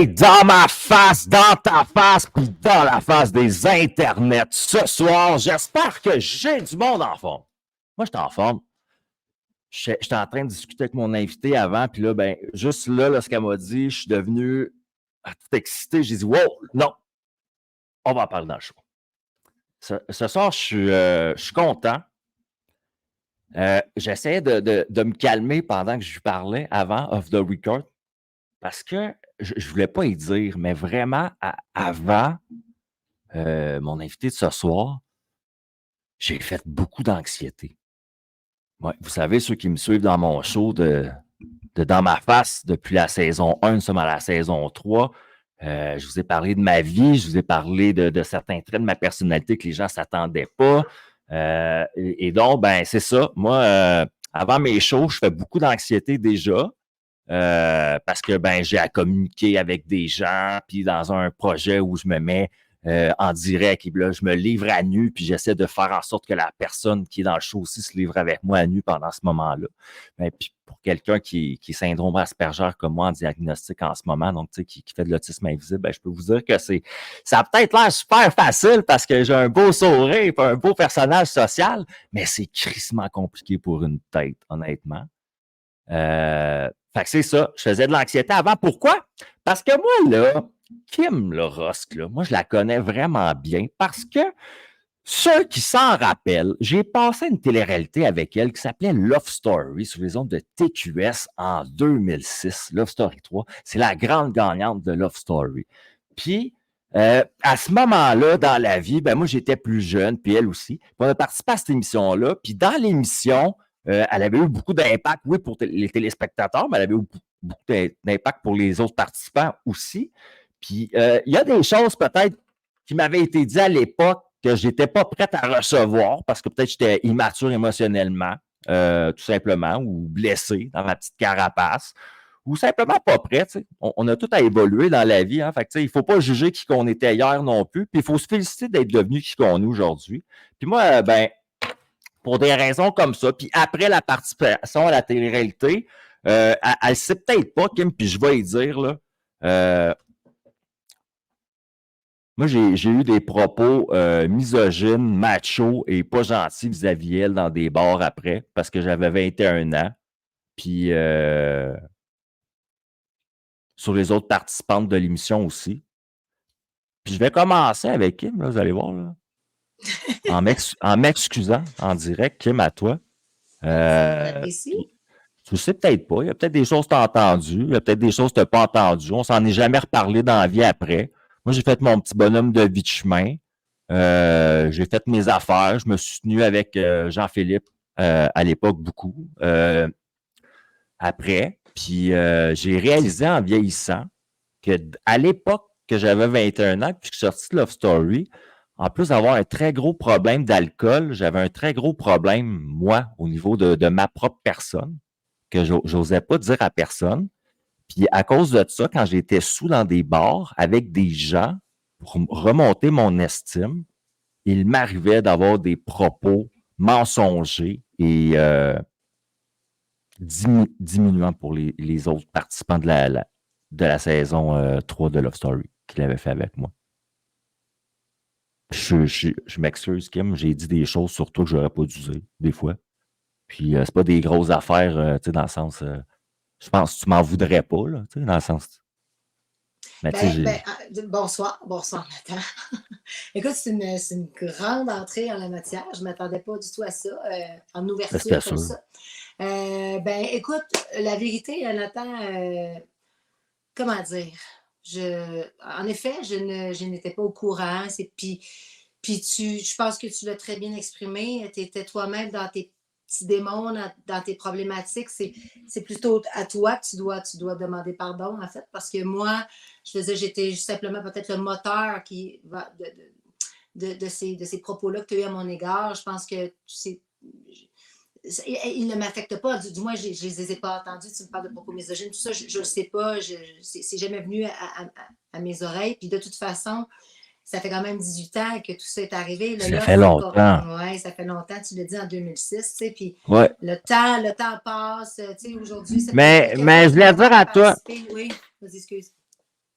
Hey, dans ma face, dans ta face, puis dans la face des internets. Ce soir, j'espère que j'ai du monde en forme. Moi, je suis en forme. J'étais en train de discuter avec mon invité avant, puis là, ben, juste là, ce qu'elle m'a dit, je suis devenu tout excité. J'ai dit, wow, non, on va en parler dans le show. Ce soir, je suis content. J'essayais de me calmer pendant que je lui parlais avant, off the record, parce que je ne voulais pas y dire, mais vraiment, avant mon invité de ce soir, j'ai fait beaucoup d'anxiété. Ouais, vous savez, ceux qui me suivent dans mon show de Dans ma face depuis la saison 1, nous sommes à la saison 3. Je vous ai parlé de ma vie, je vous ai parlé de certains traits de ma personnalité que les gens ne s'attendaient pas. Et donc, ben, c'est ça. Moi, avant mes shows, je fais beaucoup d'anxiété déjà. Parce que ben j'ai à communiquer avec des gens, puis dans un projet où je me mets en direct, et là, je me livre à nu, puis j'essaie de faire en sorte que la personne qui est dans le show aussi se livre avec moi à nu pendant ce moment-là. Ben, puis pour quelqu'un qui est syndrome Asperger comme moi en diagnostic en ce moment, donc tu sais, qui fait de l'autisme invisible, ben, je peux vous dire que ça a peut-être l'air super facile parce que j'ai un beau sourire et un beau personnage social, mais c'est crissement compliqué pour une tête, honnêtement. Fait que c'est ça. Je faisais de l'anxiété avant. Pourquoi? Parce que moi, là, Kim le Rosque, là, moi, je la connais vraiment bien parce que ceux qui s'en rappellent, j'ai passé une télé-réalité avec elle qui s'appelait Love Story sur les ondes de TQS en 2006. Love Story 3. C'est la grande gagnante de Love Story. Puis, à ce moment-là, dans la vie, ben moi, j'étais plus jeune, puis elle aussi. Puis on a participé à cette émission-là. Puis dans l'émission, elle avait eu beaucoup d'impact, oui, pour les téléspectateurs, mais elle avait eu beaucoup d'impact pour les autres participants aussi. Puis, il y a des choses peut-être qui m'avaient été dites à l'époque que je n'étais pas prête à recevoir parce que peut-être j'étais immature émotionnellement, tout simplement, ou blessé dans ma petite carapace, ou simplement pas prêt. On a tout à évoluer dans la vie. Hein, fait que, il ne faut pas juger qui qu'on était hier non plus. Puis il faut se féliciter d'être devenu qui qu'on est aujourd'hui. Puis moi, ben, pour des raisons comme ça, puis après la participation à la télé-réalité, elle ne sait peut-être pas, Kim, puis je vais y dire, là, moi, j'ai eu des propos misogynes, machos et pas gentils vis-à-vis elle dans des bars après, parce que j'avais 21 ans. Puis sur les autres participantes de l'émission aussi. Puis je vais commencer avec Kim, là, vous allez voir, là, en m'excusant en direct, Kim, à toi. Tu sais peut-être pas. Il y a peut-être des choses que tu as entendues. Il y a peut-être des choses que tu n'as pas entendues. On s'en est jamais reparlé dans la vie après. Moi, j'ai fait mon petit bonhomme de vie de chemin. J'ai fait mes affaires. Je me suis tenu avec Jean-Philippe à l'époque beaucoup. Après. Puis j'ai réalisé en vieillissant qu'à l'époque que j'avais 21 ans, puis que je suis sorti de Love Story, en plus d'avoir un très gros problème d'alcool, j'avais un très gros problème, moi, au niveau de ma propre personne, que j'osais pas dire à personne. Puis à cause de ça, quand j'étais sous dans des bars avec des gens pour remonter mon estime, il m'arrivait d'avoir des propos mensongers et diminuants pour les autres participants de la saison 3 de Love Story qu'il avait fait avec moi. Je m'excuse, Kim, j'ai dit des choses sur toi que j'aurais pas dû dire, des fois. Puis c'est pas des grosses affaires, tu sais, dans le sens... je pense que tu m'en voudrais pas, là, tu sais, dans le sens... Mais tu sais, bonsoir, Nathan. Écoute, c'est une grande entrée en la matière. Je ne m'attendais pas du tout à ça, en ouverture comme ça. Écoute, la vérité, Nathan, comment dire? En effet, je n'étais pas au courant. Puis je pense que tu l'as très bien exprimé. Tu étais toi-même dans tes petits démons, dans tes problématiques. C'est plutôt à toi que tu dois demander pardon, en fait, parce que moi, j'étais simplement peut-être le moteur qui va de ces propos-là que tu as eu à mon égard. Je pense que ils ne m'affectent pas. Du moins, je ne les ai pas entendus. Tu me parles de propos misogynes, tout ça, je ne sais pas. C'est jamais venu à mes oreilles. Puis de toute façon, ça fait quand même 18 ans que tout ça est arrivé. Ça fait longtemps. Oui, ça fait longtemps. Tu l'as dit en 2006. Tu sais, puis ouais. le temps passe. Tu sais, aujourd'hui, mais je voulais dire à toi. Oui, vas-y, excuse.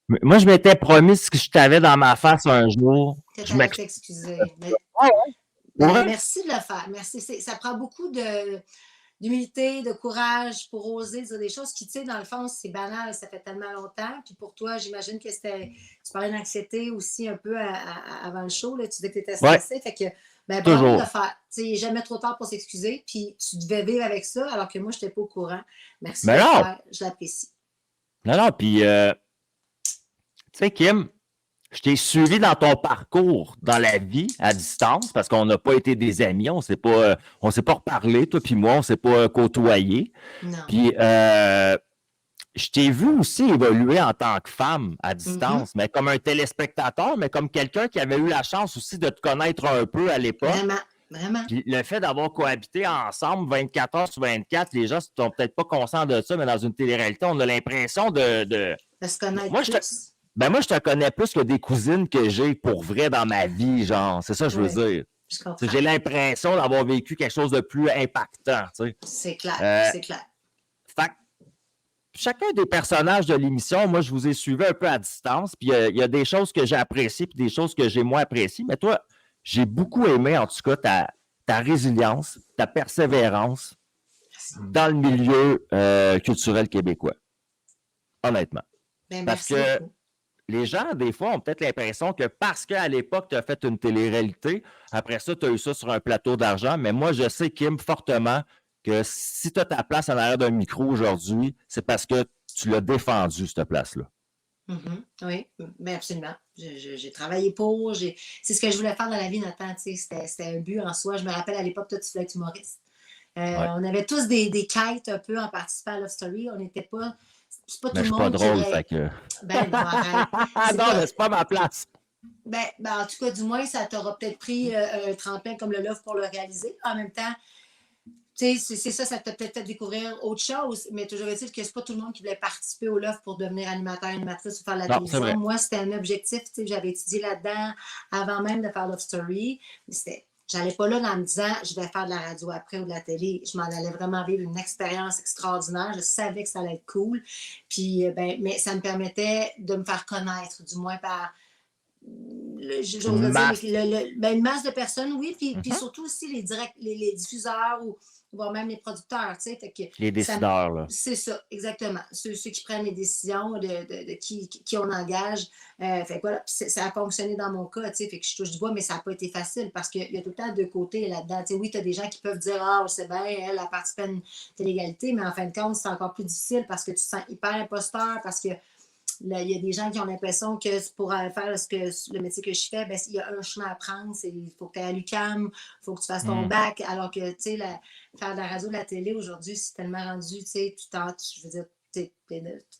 Moi, je m'étais promis ce que je t'avais dans ma face un jour. Que tu Je allais m'excuse. t'excuser. Ouais, pour Ben, vrai? merci de le faire. Merci. Ça prend beaucoup d'humilité, de courage pour oser dire des choses qui, tu sais, dans le fond, c'est banal, ça fait tellement longtemps. Puis pour toi, j'imagine que c'était. Tu parlais d'anxiété aussi un peu avant le show, là, tu disais que tu étais Ouais, stressé. Fait que, ben, bravo de le toujours. faire. Tu sais, il n'est jamais trop tard pour s'excuser. Puis tu devais vivre avec ça, alors que moi, je n'étais pas au courant. Merci de Mais le non, faire. Je l'apprécie. non, puis, tu sais, Kim, je t'ai suivi dans ton parcours dans la vie à distance parce qu'on n'a pas été des amis, on s'est pas reparlé, toi puis moi, on s'est pas côtoyé. Non. Puis, je t'ai vu aussi évoluer en tant que femme à Mhm. distance, mais comme un téléspectateur, mais comme quelqu'un qui avait eu la chance aussi de te connaître un peu à l'époque. Vraiment. Vraiment. Puis le fait d'avoir cohabité ensemble 24 heures sur 24, les gens ne sont peut-être pas conscients de ça, mais dans une télé-réalité, on a l'impression de... De se connaître Moi, plus. moi, je te connais plus que des cousines que j'ai pour vrai dans ma vie, genre. C'est ça que je veux Oui, dire. je Tu sais, comprends. j'ai l'impression d'avoir vécu quelque chose de plus impactant, tu sais. C'est clair. Euh, C'est clair. fait que chacun des personnages de l'émission, moi, je vous ai suivi un peu à distance, puis il y a des choses que j'ai appréciées, puis des choses que j'ai moins appréciées, mais toi, j'ai beaucoup aimé, en tout cas, ta résilience, ta persévérance Merci. dans le milieu culturel québécois, honnêtement. Ben, Parce merci que beaucoup. les gens, des fois, ont peut-être l'impression que parce qu'à l'époque, tu as fait une télé-réalité, après ça, tu as eu ça sur un plateau d'argent. Mais moi, je sais, Kim, fortement, que si tu as ta place en arrière d'un micro aujourd'hui, c'est parce que tu l'as défendu, cette place-là. Oui, ben absolument. J'ai travaillé pour, c'est ce que je voulais faire dans la vie, Nathan, tu sais, c'était un but en soi. Je me rappelle à l'époque, toi, tu voulais être humoriste. Ouais. On avait tous des quêtes un peu en participant à Love Story. On n'était pas, c'est pas Mais tout je le suis pas monde qui drôle, fait aurait, que. ben non, arrête. C'est Non, pas, mais c'est pas ma place. ben, en tout cas, du moins, ça t'aura peut-être pris un tremplin comme le Love pour le réaliser. En même temps, tu sais, c'est ça, ça t'a peut-être fait découvrir autre chose, mais toujours est-il que c'est pas tout le monde qui voulait participer au LOF pour devenir animateur, animatrice ou faire de la Non, c'est télévision. vrai. Moi, c'était un objectif, tu sais, j'avais étudié là-dedans avant même de faire Love Story. J'allais pas là en me disant, je vais faire de la radio après ou de la télé. Je m'en allais vraiment vivre une expérience extraordinaire. Je savais que ça allait être cool. Puis, ben, mais ça me permettait de me faire connaître, du moins par j'ose Une le dire, masse. ben, une masse de personnes, oui, puis Mhm. surtout aussi les diffuseurs ou voire même les producteurs, tu sais, fait que Les ça, décideurs, là. c'est ça, exactement. Ceux qui prennent les décisions de qui on engage. Fait que voilà, ça a fonctionné dans mon cas, tu sais, fait que je touche du bois, mais ça n'a pas été facile parce qu'il y a tout le temps deux côtés là-dedans. Tu sais, oui, tu as des gens qui peuvent dire, ah, c'est bien, elle a participé à une télé-égalité, mais en fin de compte, c'est encore plus difficile parce que tu te sens hyper imposteur, parce que là, il y a des gens qui ont l'impression que pour faire le métier que je fais, ben, il y a un chemin à prendre. Il faut que tu ailles à l'UQAM, il faut que tu fasses ton Mm. bac. Alors que, tu sais, faire de la radio, de la télé aujourd'hui, c'est tellement rendu, tu sais, je veux dire, tu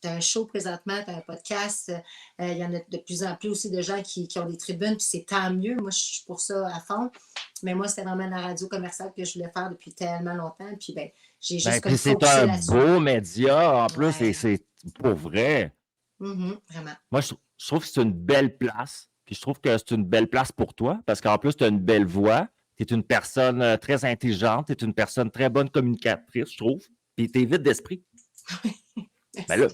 as un show présentement, tu as un podcast. Il y en a de plus en plus aussi de gens qui ont des tribunes, puis c'est tant mieux. Moi, je suis pour ça à fond. Mais moi, c'était vraiment la radio commerciale que je voulais faire depuis tellement longtemps. Puis, ben, j'ai Ben, juste comme puis c'est focusé un là-dessus. beau média, en plus, et Ouais. c'est pour vrai. Vraiment. Moi, je trouve que c'est une belle place. Puis je trouve que c'est une belle place pour toi parce qu'en plus, tu as une belle voix. Tu es une personne très intelligente. Tu es une personne très bonne communicatrice, je trouve. Puis tu es vite d'esprit. Ben là,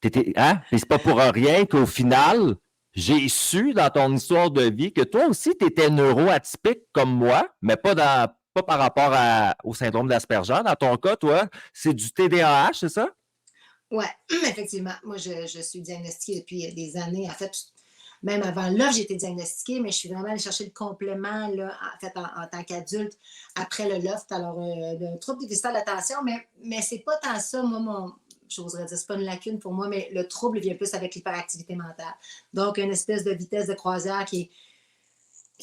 Merci. hein? Puis c'est pas pour rien qu'au final, j'ai su dans ton histoire de vie que toi aussi, tu étais neuroatypique comme moi, mais pas par rapport au syndrome d'Asperger. Dans ton cas, toi, c'est du TDAH, c'est ça? Oui, effectivement. Moi, je suis diagnostiquée depuis des années. En fait, même avant là, j'ai été diagnostiquée, mais je suis vraiment allée chercher le complément là, en fait, en tant qu'adulte après le LOFT. Alors, le trouble déficit de l'attention, mais c'est pas tant ça, moi, j'oserais dire, c'est pas une lacune pour moi, mais le trouble vient plus avec l'hyperactivité mentale. Donc, une espèce de vitesse de croisière qui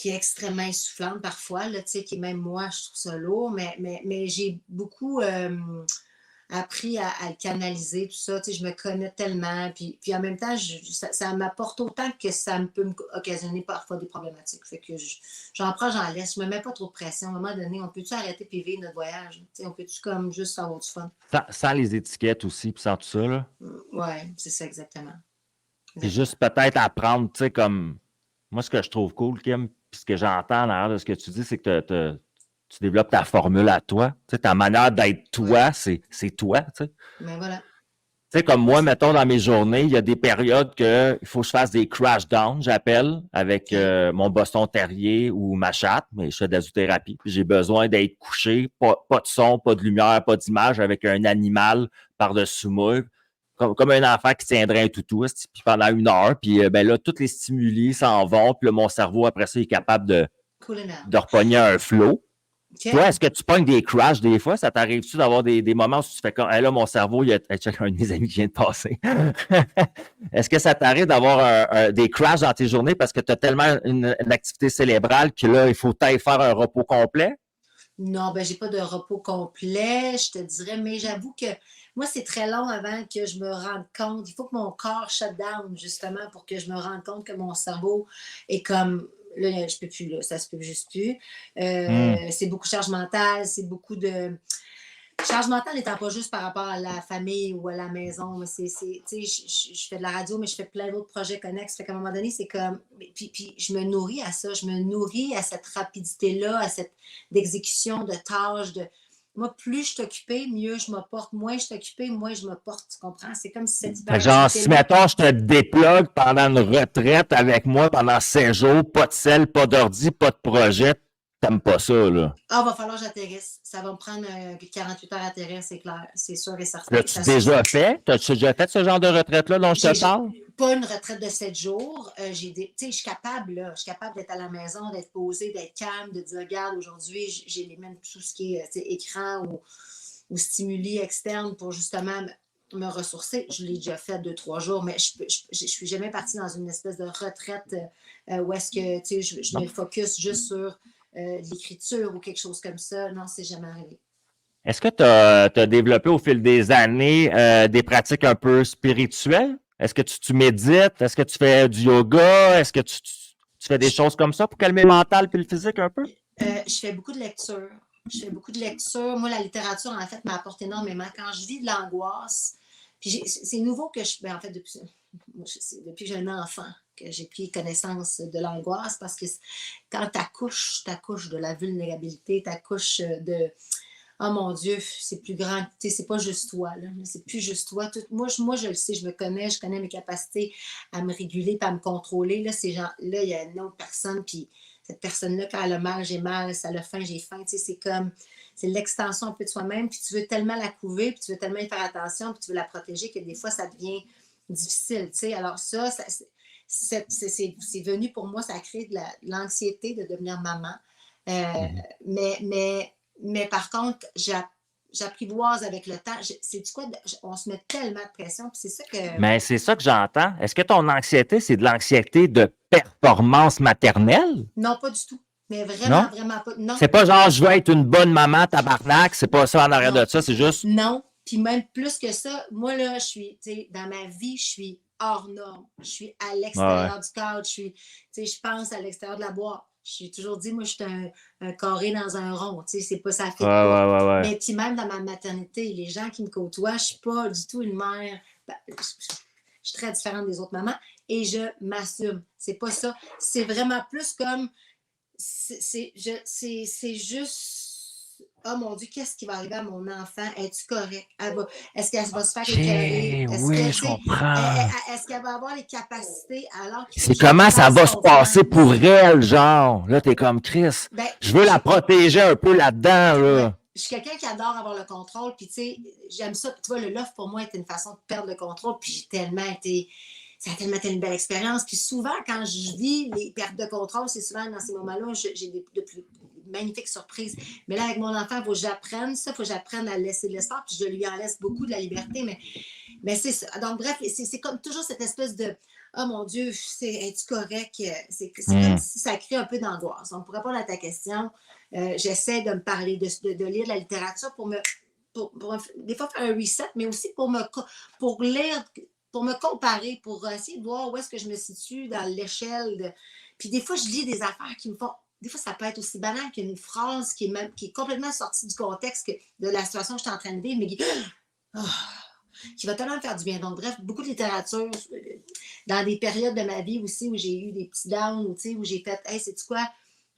est extrêmement essoufflante parfois, là, qui même moi, je trouve ça lourd, mais j'ai beaucoup appris à le canaliser, tout ça. Je me connais tellement. Puis en même temps, ça m'apporte autant que ça peut occasionner parfois des problématiques. Fait que j'en prends, j'en laisse. Je me mets pas trop de pression. À un moment donné, on peut-tu arrêter et vivre notre voyage? On peut-tu comme juste avoir du fun? Sans les étiquettes aussi, puis sans tout ça, là. Ouais, c'est ça exactement. Puis Exactement. juste peut-être apprendre, tu sais, comme moi, ce que je trouve cool, Kim, puis ce que j'entends en arrière de ce que tu dis, c'est que tu développes ta formule à toi. Tu sais, ta manière d'être Ouais, toi, c'est toi, tu sais. mais voilà. Tu sais, comme moi, mettons, dans mes journées, il y a des périodes que il faut que je fasse des crash downs, j'appelle, avec OK. mon Boston Terrier ou ma chatte, mais je fais de la zoothérapie. Puis j'ai besoin d'être couché, pas de son, pas de lumière, pas d'image, avec un animal par-dessus moi, comme un enfant qui tiendrait un toutou, puis pendant 1 heure. Puis ben là, tous les stimuli s'en vont, puis là, mon cerveau, après ça, il est capable Cool enough. de repogner un flow. OK. Toi, est-ce que tu pognes des crashs des fois? Ça t'arrive-tu d'avoir des moments où tu fais comme, hey, là, mon cerveau, il y a un de mes amis qui vient de passer. Est-ce que ça t'arrive d'avoir des crashs dans tes journées parce que tu as tellement une activité cérébrale que là, il faut t'aller faire un repos complet? Non, ben j'ai pas de repos complet, je te dirais, mais j'avoue que moi, c'est très long avant que je me rende compte. Il faut que mon corps shut down, justement, pour que je me rende compte que mon cerveau est comme là, je peux plus, là, ça se peut juste plus. Hmm. C'est beaucoup de charge mentale, c'est beaucoup de. Charge mentale n'étant pas juste par rapport à la famille ou à la maison, mais tu sais, je fais de la radio, mais je fais plein d'autres projets connexes. Fait qu'à un moment donné, c'est comme, puis je me nourris à ça, je me nourris à cette rapidité-là, à cette d'exécution de tâches, moi, plus je suis occupée, mieux je me porte, moins je suis occupée, moins je me porte, tu comprends? C'est comme si cette Genre, si, hyperactivité-là. mettons, je te déplogue pendant une retraite avec moi pendant 7 jours, pas de sel, pas d'ordi, pas de projet, t'aimes pas ça, là. Ah, va falloir que j'atterrisse. Ça va me prendre 48 heures à atterrir, c'est clair. C'est sûr et certain. L'as-tu déjà fait? T'as-tu déjà fait ce genre de retraite-là dont je te J'ai parle? pas une retraite de 7 jours. Je suis capable, là. Je suis capable d'être à la maison, d'être posée, d'être calme, de dire, regarde, aujourd'hui, j'élimine tout ce qui est écran ou stimuli externes pour justement me ressourcer. Je l'ai déjà fait 2, 3 jours, mais je suis jamais partie dans une espèce de retraite où est-ce que je me focus juste sur l'écriture ou quelque chose comme ça. Non, c'est jamais arrivé. Est-ce que tu as développé au fil des années des pratiques un peu spirituelles? Est-ce que tu médites? Est-ce que tu fais du yoga? Est-ce que tu fais des Je, choses comme ça pour calmer le mental et le physique un peu? je fais beaucoup de lectures. Je fais beaucoup de lectures. Moi, la littérature, en fait, m'apporte énormément. Quand je vis de l'angoisse, puis c'est nouveau que je. Ben, en fait, depuis que j'ai un enfant que j'ai pris connaissance de l'angoisse parce que quand tu accouches de la vulnérabilité, tu accouches de. Oh mon Dieu, c'est plus grand. C'est pas juste toi. Là. C'est plus juste toi. Moi, je le sais, je connais mes capacités à me réguler et à me contrôler. Là, là, il y a une autre personne, puis cette personne-là, quand elle a mal, j'ai mal, ça a faim, j'ai faim. C'est comme, c'est l'extension un peu de soi-même, puis tu veux tellement la couver, puis tu veux tellement y faire attention, puis tu veux la protéger que des fois, ça devient difficile. Alors ça c'est venu pour moi, ça a créé de l'anxiété de devenir maman. Euh, Mhm. mais par contre, j'apprivoise avec le temps. C'est du quoi? On se met tellement de pression, puis c'est ça que. Mais c'est ça que j'entends. Est-ce que ton anxiété, c'est de l'anxiété de performance maternelle? Non, pas du tout. Mais vraiment, Non? vraiment pas. Non, C'est pas genre je veux être une bonne maman tabarnak, c'est pas ça en arrière non, de ça, c'est juste. non. Puis même plus que ça, moi, là, dans ma vie, je suis hors norme. Je suis à Ouais, ouais. l'extérieur du cadre. Je pense à l'extérieur de la boîte. Je suis toujours dit, moi, je suis un carré dans un rond. C'est pas, ça ne Ouais, fit pas. ouais, ouais, ouais. Mais puis même dans ma maternité, les gens qui me côtoient, je ne suis pas du tout une mère. Ben, je suis très différente des autres mamans et je m'assume. C'est pas ça. C'est vraiment plus comme c'est juste. Oh mon Dieu, qu'est-ce qui va arriver à mon enfant? Es-tu correct? Est-ce qu'elle va se faire écœurer? OK, oui, je comprends. Est-ce qu'elle va avoir les capacités alors qu'il faut C'est que je lui comment ça fasse va se passer pour confiance? elle, genre. Là, t'es comme Chris. Ben, Je veux la protéger un peu là-dedans, ouais. là. Je suis quelqu'un qui adore avoir le contrôle, puis tu sais, j'aime ça. Tu vois, le love pour moi était une façon de perdre le contrôle, puis ça a tellement été une belle expérience. Puis souvent, quand je vis les pertes de contrôle, c'est souvent dans ces moments-là, j'ai de plus magnifiques surprises. Mais là, avec mon enfant, il faut que j'apprenne ça, il faut que j'apprenne à laisser l'espace, puis je lui en laisse beaucoup de la liberté, mais c'est ça. Donc, bref, c'est comme toujours cette espèce de oh mon Dieu, es-tu correct? C'est comme Hmm. si ça crée un peu d'angoisse. Donc, pour répondre à ta question, j'essaie de me parler, de lire de la littérature pour des fois faire un reset, mais aussi pour lire, pour me comparer, pour essayer de voir où est-ce que je me situe dans l'échelle. Puis des fois, je lis des affaires qui me font. Des fois, ça peut être aussi banal qu'une phrase qui est complètement sortie du contexte de la situation que je suis en train de vivre, mais qui va tellement me faire du bien. Donc, bref, beaucoup de littérature dans des périodes de ma vie aussi où j'ai eu des petits downs, où j'ai fait, hey, sais-tu quoi?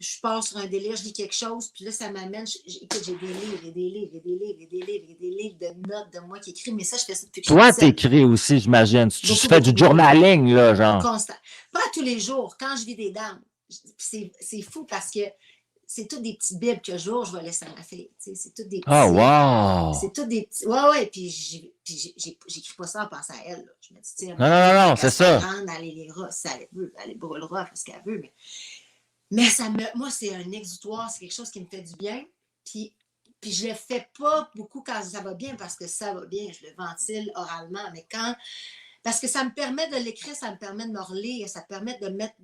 je pars sur un délire, je lis quelque chose, puis là, ça m'amène. Écoute, j'ai des livres et des livres et des livres et des livres et des livres de notes de moi qui écrit, mais ça, je fais ça depuis que je Toi, suis petite. t'écris aussi, j'imagine. Tu Beaucoup, fais du beaucoup. journaling, là, genre. Constant. Pas tous les jours, quand je vis des dames. C'est fou parce que c'est toutes des petites bibles que jour je vais laisser à ma fille. C'est toutes des petits. Oh, wow! C'est toutes des petits. Ouais, puis j'écris pas ça en pensant à elle. Là. Je me dis, tu sais, Non, c'est ça. Grande, elle les lira, si elle veut, elle les brûlera, parce qu'elle veut. Mais moi, c'est un exutoire, c'est quelque chose qui me fait du bien. Puis je le fais pas beaucoup quand ça va bien, parce que ça va bien, je le ventile oralement. Mais parce que ça me permet de l'écrire, ça me permet de me relire, ça me permet de mettre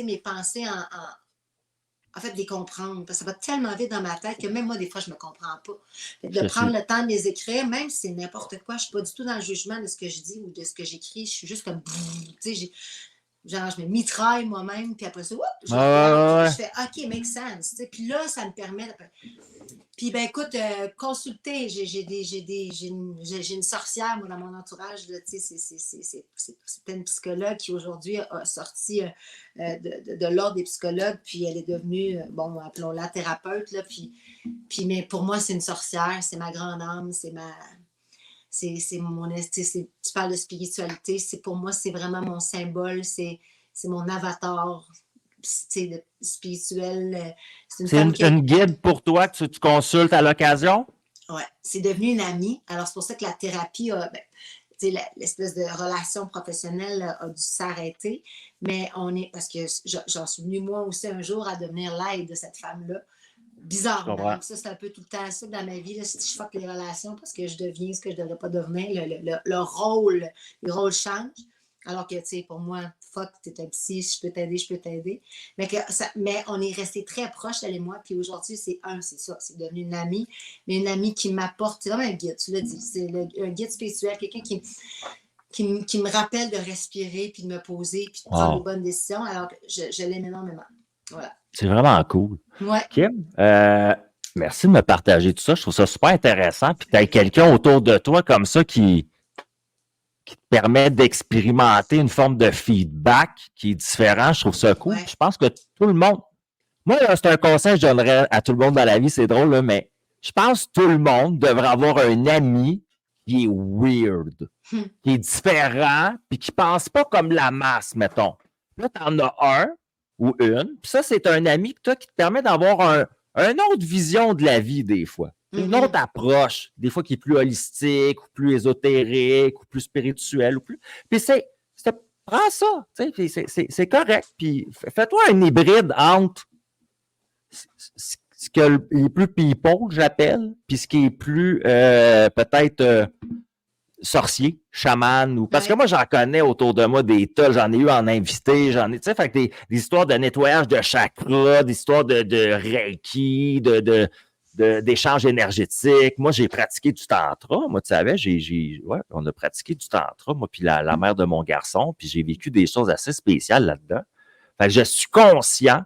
mes pensées en fait, de les comprendre. Parce que ça va tellement vite dans ma tête que même moi, des fois, je ne me comprends pas. De prendre le temps de les écrire, même si c'est n'importe quoi, je ne suis pas du tout dans le jugement de ce que je dis ou de ce que j'écris. Je suis juste comme, genre, je me mitraille moi-même, puis après ça, je fais OK, make sense. Puis là, ça me permet. Puis, ben écoute, consulter, j'ai une sorcière, moi, dans mon entourage. C'était une psychologue qui, aujourd'hui, a sorti de l'ordre des psychologues, puis elle est devenue, bon, appelons-la thérapeute, là, mais pour moi, c'est une sorcière, c'est ma grande âme, c'est mon... Tu parles de spiritualité, pour moi, c'est vraiment mon symbole, c'est mon avatar spirituel. C'est une guide pour toi que tu consultes à l'occasion? Oui, c'est devenu une amie. Alors, c'est pour ça que la thérapie l'espèce de relation professionnelle a dû s'arrêter. Mais parce que j'en suis venue, moi aussi, un jour, à devenir l'aide de cette femme-là. Bizarre. Donc, ça, c'est un peu tout le temps ça dans ma vie. Là, si je fuck les relations parce que je deviens ce que je ne devrais pas devenir, le rôle change. Alors que, tu sais, pour moi, fuck, t'es un psy, si je peux t'aider, je peux t'aider. Mais on est restés très proches, elle et moi. Puis aujourd'hui, c'est ça. C'est devenu une amie, mais une amie qui m'apporte. C'est comme un guide, tu l'as dit. C'est un guide spirituel, quelqu'un qui me rappelle de respirer, puis de me poser, puis de prendre les bonnes décisions. Alors que je l'aime énormément. Voilà. C'est vraiment cool. Ouais. Kim, merci de me partager tout ça. Je trouve ça super intéressant. Puis tu as quelqu'un autour de toi comme ça qui te permet d'expérimenter une forme de feedback qui est différent. Je trouve ça cool. Ouais. Je pense que tout le monde... Moi, là, c'est un conseil que je donnerais à tout le monde dans la vie. C'est drôle, là, mais je pense que tout le monde devrait avoir un ami qui est weird, qui est différent, puis qui pense pas comme la masse, mettons. Là, tu en as un ou une, puis ça, c'est un ami toi, qui te permet d'avoir une autre vision de la vie, des fois. Une autre approche, des fois qui est plus holistique, ou plus ésotérique, ou plus spirituelle, ou plus. Puis prends ça, c'est correct. Puis fais-toi un hybride entre ce qui est plus people, j'appelle, puis ce qui est plus peut-être sorcier, chaman, ou parce que moi, j'en connais autour de moi des tas, j'en ai eu en invité, j'en ai, tu sais, fait que des histoires de nettoyage de chakras, des histoires de reiki, d'échange énergétique. Moi, j'ai pratiqué du tantra. Moi, tu savais, on a pratiqué du tantra, moi, puis la mère de mon garçon, puis j'ai vécu des choses assez spéciales là-dedans. Fait que je suis conscient.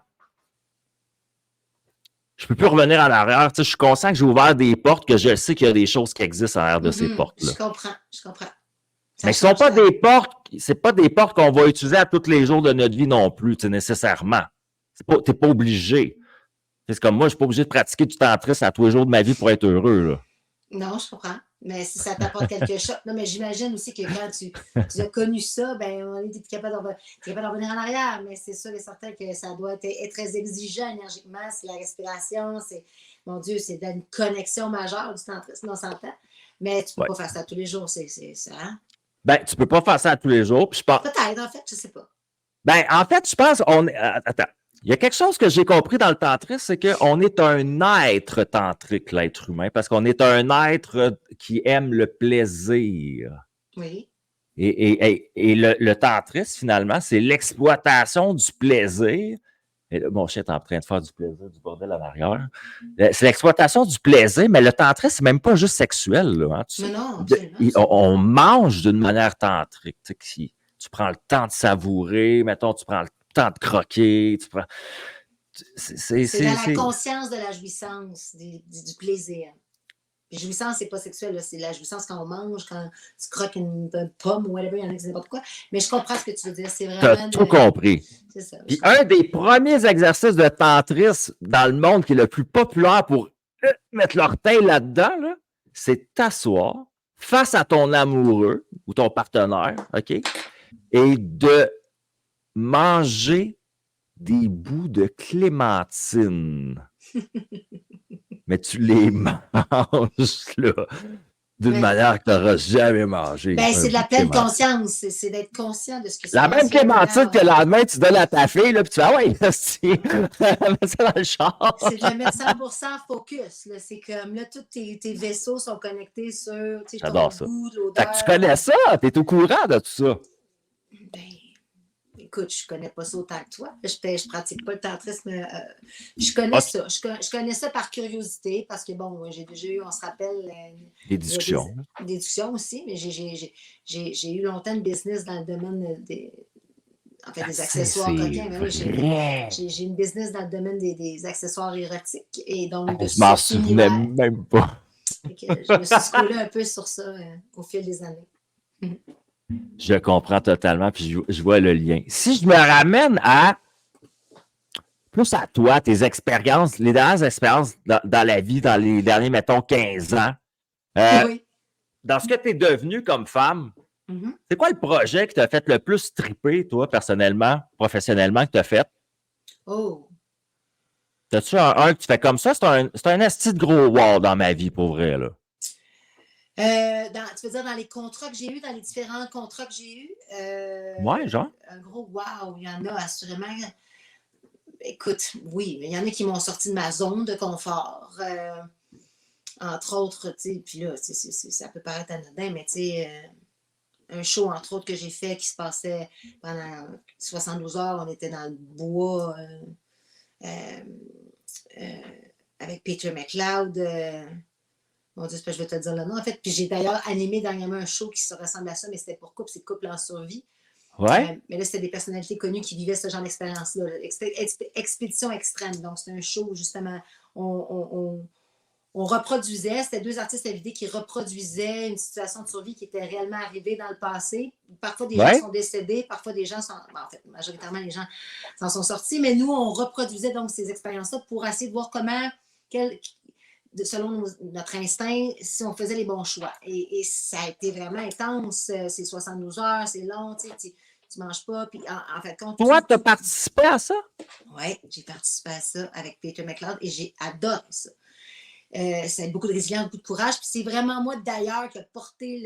Je peux plus revenir en arrière. Tu sais, je suis conscient que j'ai ouvert des portes, que je sais qu'il y a des choses qui existent en arrière de ces portes-là. Je comprends. Mais ce ne sont pas des portes, c'est pas des portes qu'on va utiliser à tous les jours de notre vie non plus, nécessairement. Tu n'es pas obligé. C'est comme moi, je ne suis pas obligé de pratiquer du tantrisme à tous les jours de ma vie pour être heureux. Là. Non, je comprends. Mais si ça t'apporte quelque chose. Non, mais j'imagine aussi que quand tu as connu ça, ben, on est capable d'en revenir en arrière. Mais c'est sûr et certain que ça doit être très exigeant énergiquement. C'est la respiration, mon Dieu, c'est une connexion majeure du tantrisme, on s'entend. Mais tu ne peux pas faire ça tous les jours, c'est ça. Hein? Ben, tu ne peux pas faire ça tous les jours. Peut-être, en fait, je ne sais pas. Ben, en fait, je pense, attends. Il y a quelque chose que j'ai compris dans le tantrisme, c'est qu'on est un être tantrique, l'être humain, parce qu'on est un être qui aime le plaisir. Oui. Et le tantrisme, finalement, c'est l'exploitation du plaisir. Et là, mon chien est en train de faire du plaisir, du bordel en arrière. C'est l'exploitation du plaisir, mais le tantrisme, c'est même pas juste sexuel. Là, hein, mais non, on mange d'une manière tantrique. Tu prends le temps de savourer, mettons, tu prends le temps de croquer, tu prends... C'est dans la conscience de la jouissance, du plaisir. Puis jouissance, c'est pas sexuel, là, c'est la jouissance quand on mange, quand tu croques une pomme ou whatever, il y en a qui disent n'importe quoi. Mais je comprends ce que tu veux dire. C'est Tu as vraiment tout compris. C'est ça. Puis un des premiers exercices de tantrisme dans le monde qui est le plus populaire pour mettre l'orteil là-dedans, là, c'est t'asseoir face à ton amoureux ou ton partenaire, OK? Et de manger des bouts de clémentine. Mais tu les manges, là, d'une manière que tu n'auras jamais mangé. Ben, c'est de la pleine conscience. C'est d'être conscient de ce qui se passe. La même clémentine que le lendemain, tu donnes à ta fille, là, puis tu fais, ouais, mets ça dans le char. C'est de le mettre 100% focus. C'est comme, là, tous tes vaisseaux sont connectés sur ton goût, l'odeur. Fait que tu connais ça, tu es au courant de tout ça. Ben, écoute, je connais pas ça autant que toi. Je pratique pas le tantrisme. Je connais ça. Je connais ça par curiosité parce que, bon, j'ai déjà eu, on se rappelle... des discussions. Des discussions aussi, mais j'ai eu longtemps de business dans le domaine des accessoires coquins. J'ai une business dans le domaine des accessoires érotiques. Et donc, je m'en souvenais même pas. Je me suis scrollée un peu sur ça au fil des années. Je comprends totalement, puis je vois le lien. Si je me ramène plus à toi, tes expériences, les dernières expériences dans la vie, dans les derniers, mettons, 15 ans, oui. Dans ce que tu es devenue comme femme, c'est quoi le projet qui t'a fait le plus triper, toi, personnellement, professionnellement, que tu as fait? Oh! T'as-tu un que tu fais comme ça? C'est un esti de gros wow dans ma vie, pour vrai, là. Tu veux dire dans les contrats que j'ai eus, dans les différents contrats que j'ai eus? Ouais, genre? Un gros wow, il y en a assurément. Écoute, oui, il y en a qui m'ont sorti de ma zone de confort. Entre autres, tu sais, puis là, ça peut paraître anodin, mais tu sais, un show, entre autres, que j'ai fait qui se passait pendant 72 heures, on était dans le bois avec Peter McLeod. Mon Dieu, je vais te dire le nom, en fait. Puis j'ai d'ailleurs animé dernièrement un show qui se ressemble à ça, mais c'était pour couple, c'est Couple en survie. Ouais. Mais là, c'était des personnalités connues qui vivaient ce genre d'expérience-là. Expédition extrême. Donc, c'était un show où, justement, on reproduisait, c'était 2 artistes invités qui reproduisaient une situation de survie qui était réellement arrivée dans le passé. Parfois, des gens sont décédés, parfois, des gens sont... en fait, majoritairement, les gens s'en sont sortis, mais nous, on reproduisait donc ces expériences-là pour essayer de voir comment... selon notre instinct, si on faisait les bons choix. Et ça a été vraiment intense. C'est 72 heures, c'est long, tu manges pas. Puis en fait, toi, tu as participé à ça? Oui, j'ai participé à ça avec Peter McLeod et j'ai adoré ça. Ça a beaucoup de résilience, beaucoup de courage. Puis c'est vraiment moi, d'ailleurs, qui a porté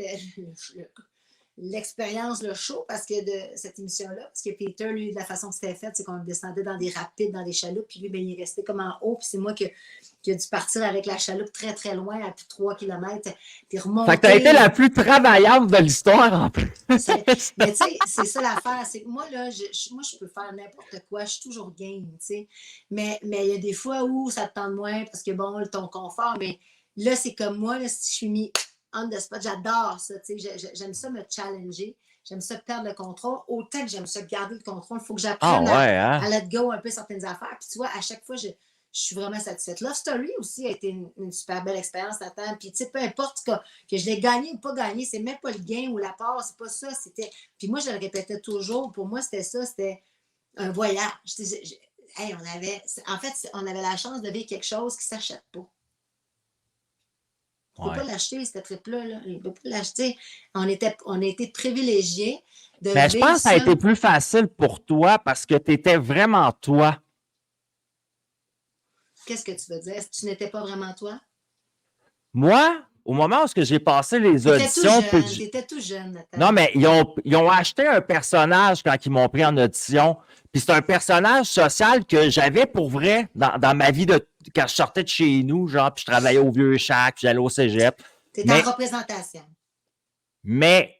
l'expérience, le show, parce que de cette émission-là, parce que Peter, lui, de la façon que c'était fait, c'est qu'on descendait dans des rapides, dans des chaloupes, puis lui, ben, il restait comme en haut, puis c'est moi qui a dû partir avec la chaloupe très, très loin, à plus de 3 km, puis remonter. Fait que t'as été la plus travaillante de l'histoire, en plus. Mais tu sais, c'est ça l'affaire, c'est que moi, là, je peux faire n'importe quoi, je suis toujours game, tu sais, mais il y a des fois où ça te tente moins, parce que, bon, ton confort, mais là, c'est comme moi, là, si je suis mis on the spot, j'adore ça, tu sais, j'aime ça me challenger, j'aime ça perdre le contrôle, autant que j'aime ça garder le contrôle, il faut que j'apprenne à let go un peu certaines affaires, puis tu vois, à chaque fois, je suis vraiment satisfaite. Love Story aussi a été une super belle expérience à temps, puis tu sais, peu importe que je l'ai gagné ou pas gagné, c'est même pas le gain ou la part, c'est pas ça, c'était, puis moi, je le répétais toujours, pour moi, c'était ça, c'était un voyage, hey, on avait la chance de vivre quelque chose qui s'achète pas. On ne peut pas l'acheter, cette trip-là. Là. On ne peut pas l'acheter. On a été privilégiés de vivre. Je pense que ça a été plus facile pour toi parce que tu étais vraiment toi. Qu'est-ce que tu veux dire? Est-ce que tu n'étais pas vraiment toi? Moi, au moment où j'ai passé les auditions... Tu étais tout jeune, Nathalie. Non, mais ils ont acheté un personnage quand ils m'ont pris en audition. Puis c'est un personnage social que j'avais pour vrai dans ma vie quand je sortais de chez nous, genre, puis je travaillais au Vieux Chac, puis j'allais au cégep. T'étais en représentation. Mais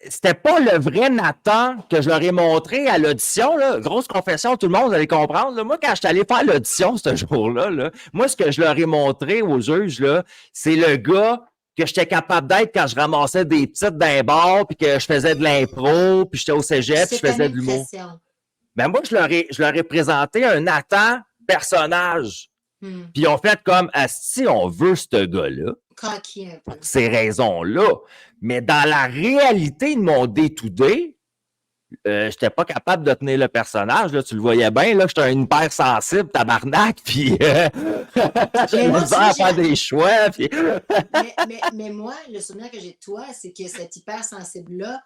c'était pas le vrai Nathan que je leur ai montré à l'audition. Là. Grosse confession, tout le monde, vous allez comprendre. Là. Moi, quand je suis allé faire l'audition ce jour-là, là, moi, ce que je leur ai montré aux juges, là, c'est le gars que j'étais capable d'être quand je ramassais des petites d'un bar, puis que je faisais de l'impro, puis j'étais au cégep, puis je faisais de l'humour. Ben moi, je leur ai présenté un Nathan personnage. Hmm. Puis ils ont fait comme, si on veut ce gars-là, Coquille un peu. pour ces raisons-là. Mais dans la réalité de mon day-to-day, je n'étais pas capable de tenir le personnage. Là, tu le voyais bien, là, j'étais un hypersensible, tabarnak, puis j'ai de la misère à faire des choix. Puis... mais moi, le souvenir que j'ai de toi, c'est que cet hypersensible-là,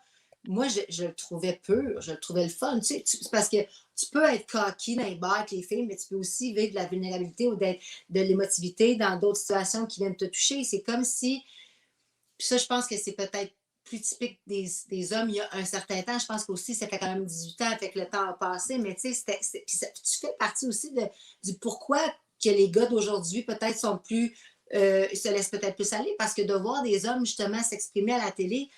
moi, je le trouvais pur, je le trouvais le fun. Tu sais, c'est parce que tu peux être coquille dans les bars avec les filles, mais tu peux aussi vivre de la vulnérabilité ou de l'émotivité dans d'autres situations qui viennent te toucher. C'est comme si, puis ça, je pense que c'est peut-être plus typique des hommes il y a un certain temps. Je pense qu'aussi, ça fait quand même 18 ans, fait que le temps a passé, mais tu sais, tu fais partie aussi du pourquoi que les gars d'aujourd'hui peut-être sont plus se laissent peut-être plus aller parce que de voir des hommes justement s'exprimer à la télé,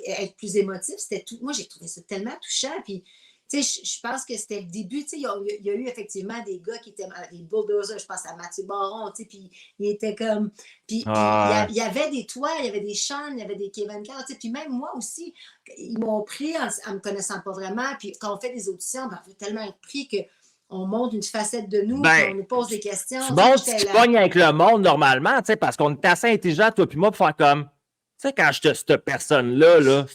être plus émotifs, c'était tout. Moi, j'ai trouvé ça tellement touchant. Puis, tu sais, je pense que c'était le début. Tu sais, il y a eu effectivement des gars qui étaient des bulldozers. Je pense à Mathieu Baron, tu sais, puis il était comme. Puis il y avait des toits, il y avait des Sean, il y avait des Kevin Carr, tu sais. Puis même moi aussi, ils m'ont pris en me connaissant pas vraiment. Puis quand on fait des auditions, ben, on veut tellement être pris que on montre une facette de nous, puis on nous pose des questions. Tu montres ce qui pogne avec le monde normalement, tu sais, parce qu'on est assez intelligent, toi puis moi, pour faire comme, tu sais, quand je te cette personne-là, là,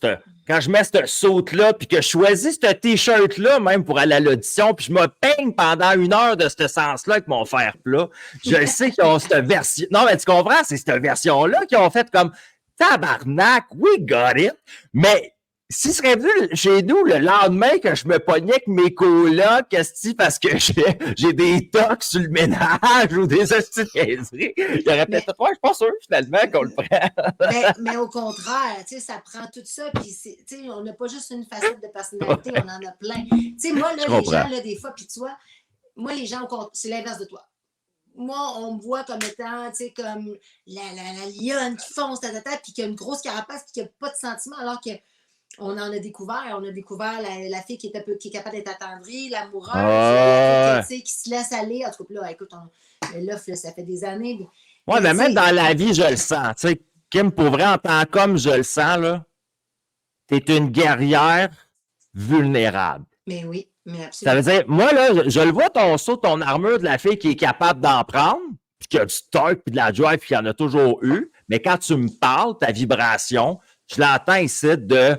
quand je mets cette saute-là, puis que je choisis ce t-shirt-là, même pour aller à l'audition, puis je me peigne pendant 1 heure de ce sens-là avec mon fer plat, je sais qu'ils ont cette version. Non, mais tu comprends, c'est cette version-là qu'ils ont fait comme tabarnak, we got it. Mais s'il serait venu chez nous le lendemain que je me pognais avec mes colocs, parce que j'ai des tocs sur le ménage ou des hostiliseries, il aurait peut-être fait, ouais, je suis pas sûr finalement qu'on le prend. mais au contraire, tu sais, ça prend tout ça, puis tu sais, on n'a pas juste une facette de personnalité, on en a plein. Tu sais, moi, là, les gens, là, des fois, puis tu vois, moi, les gens, c'est l'inverse de toi. Moi, on me voit comme étant, tu sais, comme la lionne qui fonce, puis qui a une grosse carapace, puis qui n'a pas de sentiments, alors que on en a découvert. On a découvert la fille qui est capable d'être attendrie, l'amoureuse, la fille qui se laisse aller. En tout cas, là, écoute, l'offre, ça fait des années. Ouais, mais même dans la vie, je le sens. Tu sais, Kim, pour vrai, en tant qu'homme, je le sens, là. T'es une guerrière vulnérable. Mais oui, mais absolument. Ça veut dire, moi, là, je le vois, ton saut, ton armure de la fille qui est capable d'en prendre, puis qui a du torque, puis de la drive, puis qui en a toujours eu. Mais quand tu me parles, ta vibration, je l'entends ici de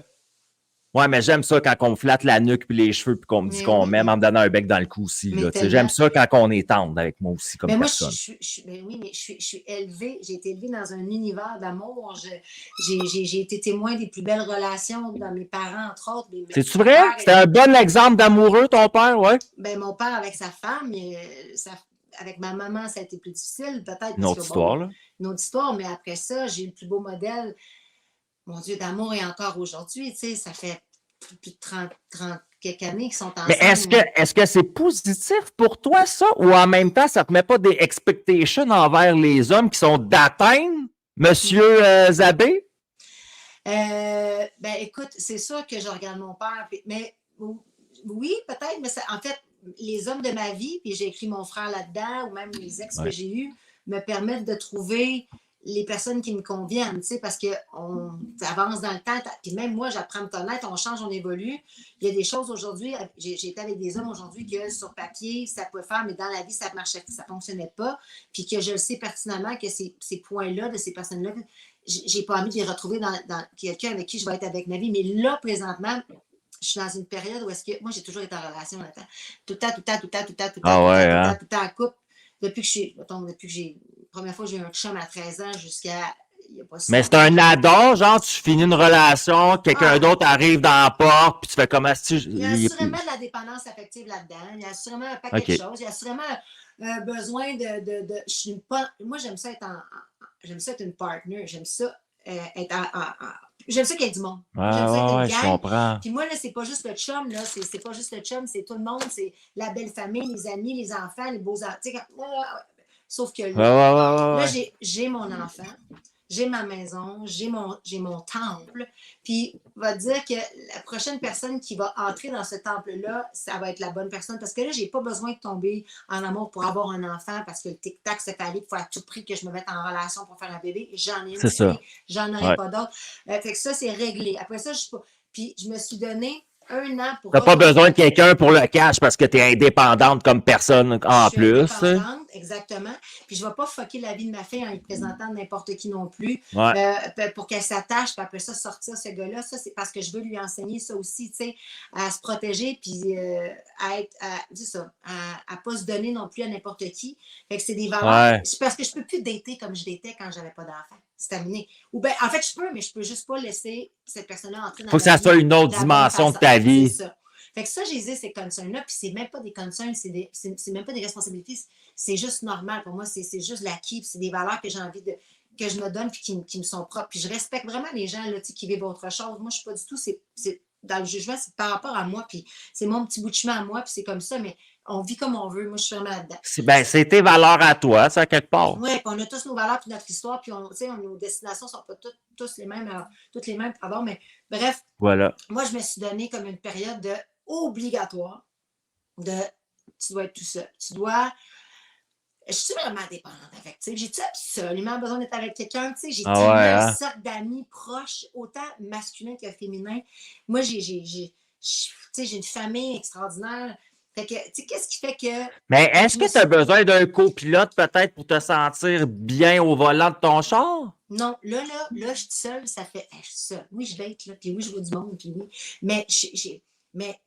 ouais, mais j'aime ça quand on me flatte la nuque puis les cheveux puis qu'on me dit qu'on m'aime en me donnant un bec dans le cou aussi. J'aime ça quand on est tendre avec moi aussi comme personne. Moi, je suis élevée, j'ai été élevée dans un univers d'amour. J'ai été témoin des plus belles relations dans mes parents, entre autres. C'est-tu vrai? C'était un bon exemple d'amoureux, ton père, ouais? Ben, mon père avec sa femme, avec ma maman, ça a été plus difficile, peut-être. Une autre histoire, là. Une autre histoire, mais après ça, j'ai eu le plus beau modèle. Mon Dieu, d'amour et encore aujourd'hui, tu sais, ça fait plus de 30 quelques années qu'ils sont ensemble. Mais est-ce que c'est positif pour toi, ça? Ou en même temps, ça ne te met pas des expectations envers les hommes qui sont d'atteindre Monsieur Zabé? Ben, écoute, c'est sûr que je regarde mon père, mais oui, peut-être, mais en fait, les hommes de ma vie, puis j'ai écrit mon frère là-dedans, ou même les ex que j'ai eus, me permettent de trouver les personnes qui me conviennent, tu sais, parce qu'on avance dans le temps, puis même moi, j'apprends à me connaître, on change, on évolue. Il y a des choses aujourd'hui, j'ai été avec des hommes aujourd'hui que sur papier, ça pouvait faire, mais dans la vie, ça marchait, ça fonctionnait pas, puis que je le sais pertinemment que ces points-là, de ces personnes-là, j'ai pas envie de les retrouver dans quelqu'un avec qui je vais être avec ma vie, mais là, présentement, je suis dans une période où est-ce que, moi, j'ai toujours été en relation, tout le temps en couple, depuis que j'ai première fois, j'ai eu un chum à 13 ans jusqu'à. Mais c'est un ado, genre, tu finis une relation, quelqu'un d'autre arrive dans la porte, puis tu fais comme si. Il y a assurément de la dépendance affective là-dedans. Il y a assurément un paquet de choses. Il y a assurément besoin moi, j'aime ça j'aime ça être une partner. J'aime ça être j'aime ça qu'il y ait du monde. J'aime ça être une gang. Je comprends. Puis moi, là, c'est pas juste le chum, là. C'est pas juste le chum, c'est tout le monde. C'est la belle famille, les amis, les enfants, les beaux-enfants. Sauf que là, j'ai mon enfant, j'ai ma maison, j'ai mon temple. Puis, on va dire que la prochaine personne qui va entrer dans ce temple-là, ça va être la bonne personne. Parce que là, j'ai pas besoin de tomber en amour pour avoir un enfant parce que le tic-tac se fait aller. Il faut à tout prix que je me mette en relation pour faire un bébé. J'en ai une fille, j'en aurai pas d'autres. Fait que ça, c'est réglé. Après ça, puis je me suis donné un an pour... T'as pas besoin de quelqu'un pour le cash parce que t'es indépendante comme personne en plus. Je suis indépendante, exactement. Puis je vais pas fucker la vie de ma fille en lui présentant n'importe qui non plus pour qu'elle s'attache, puis après ça, sortir ce gars-là. Ça, c'est parce que je veux lui enseigner ça aussi, tu sais, à se protéger, puis c'est ça, à pas se donner non plus à n'importe qui. Fait que c'est des valeurs. C'est parce que je peux plus dater comme je datais quand j'avais pas d'enfant. C'est terminé. Ou bien, en fait, je peux, mais je peux juste pas laisser cette personne-là entrer dans faut que ça soit une autre dimension de ta vie. C'est ça. Fait que ça, j'ai dit, ces concerns-là, puis c'est même pas des concerns, c'est même pas des responsabilités, c'est juste normal. Pour moi, c'est juste l'acquis, c'est des valeurs que j'ai envie que je me donne, puis qui me sont propres. Puis je respecte vraiment les gens là, qui vivent autre chose. Moi, je suis pas du tout, dans le jugement, c'est par rapport à moi, puis c'est mon petit bout de chemin à moi, puis c'est comme ça, mais on vit comme on veut. Moi, je suis vraiment là-dedans. C'est tes valeurs à toi, ça, quelque part. Oui, puis on a tous nos valeurs, puis notre histoire, puis nos destinations ne sont pas toutes les mêmes, pardon, mais bref. Voilà. Moi, je me suis donné comme une période obligatoire tu dois être tout seul. Je suis vraiment dépendante affective. J'ai-tu absolument besoin d'être avec quelqu'un? J'ai un cercle d'amis proches, autant masculin que féminin. Moi, j'ai une famille extraordinaire. Fait que, qu'est-ce qui fait que... Mais est-ce que tu as besoin d'un copilote peut-être pour te sentir bien au volant de ton char? Non, là, je suis seule, ça fait... je suis seule. Oui, je date, là, puis oui, je vois du monde, puis oui. Mais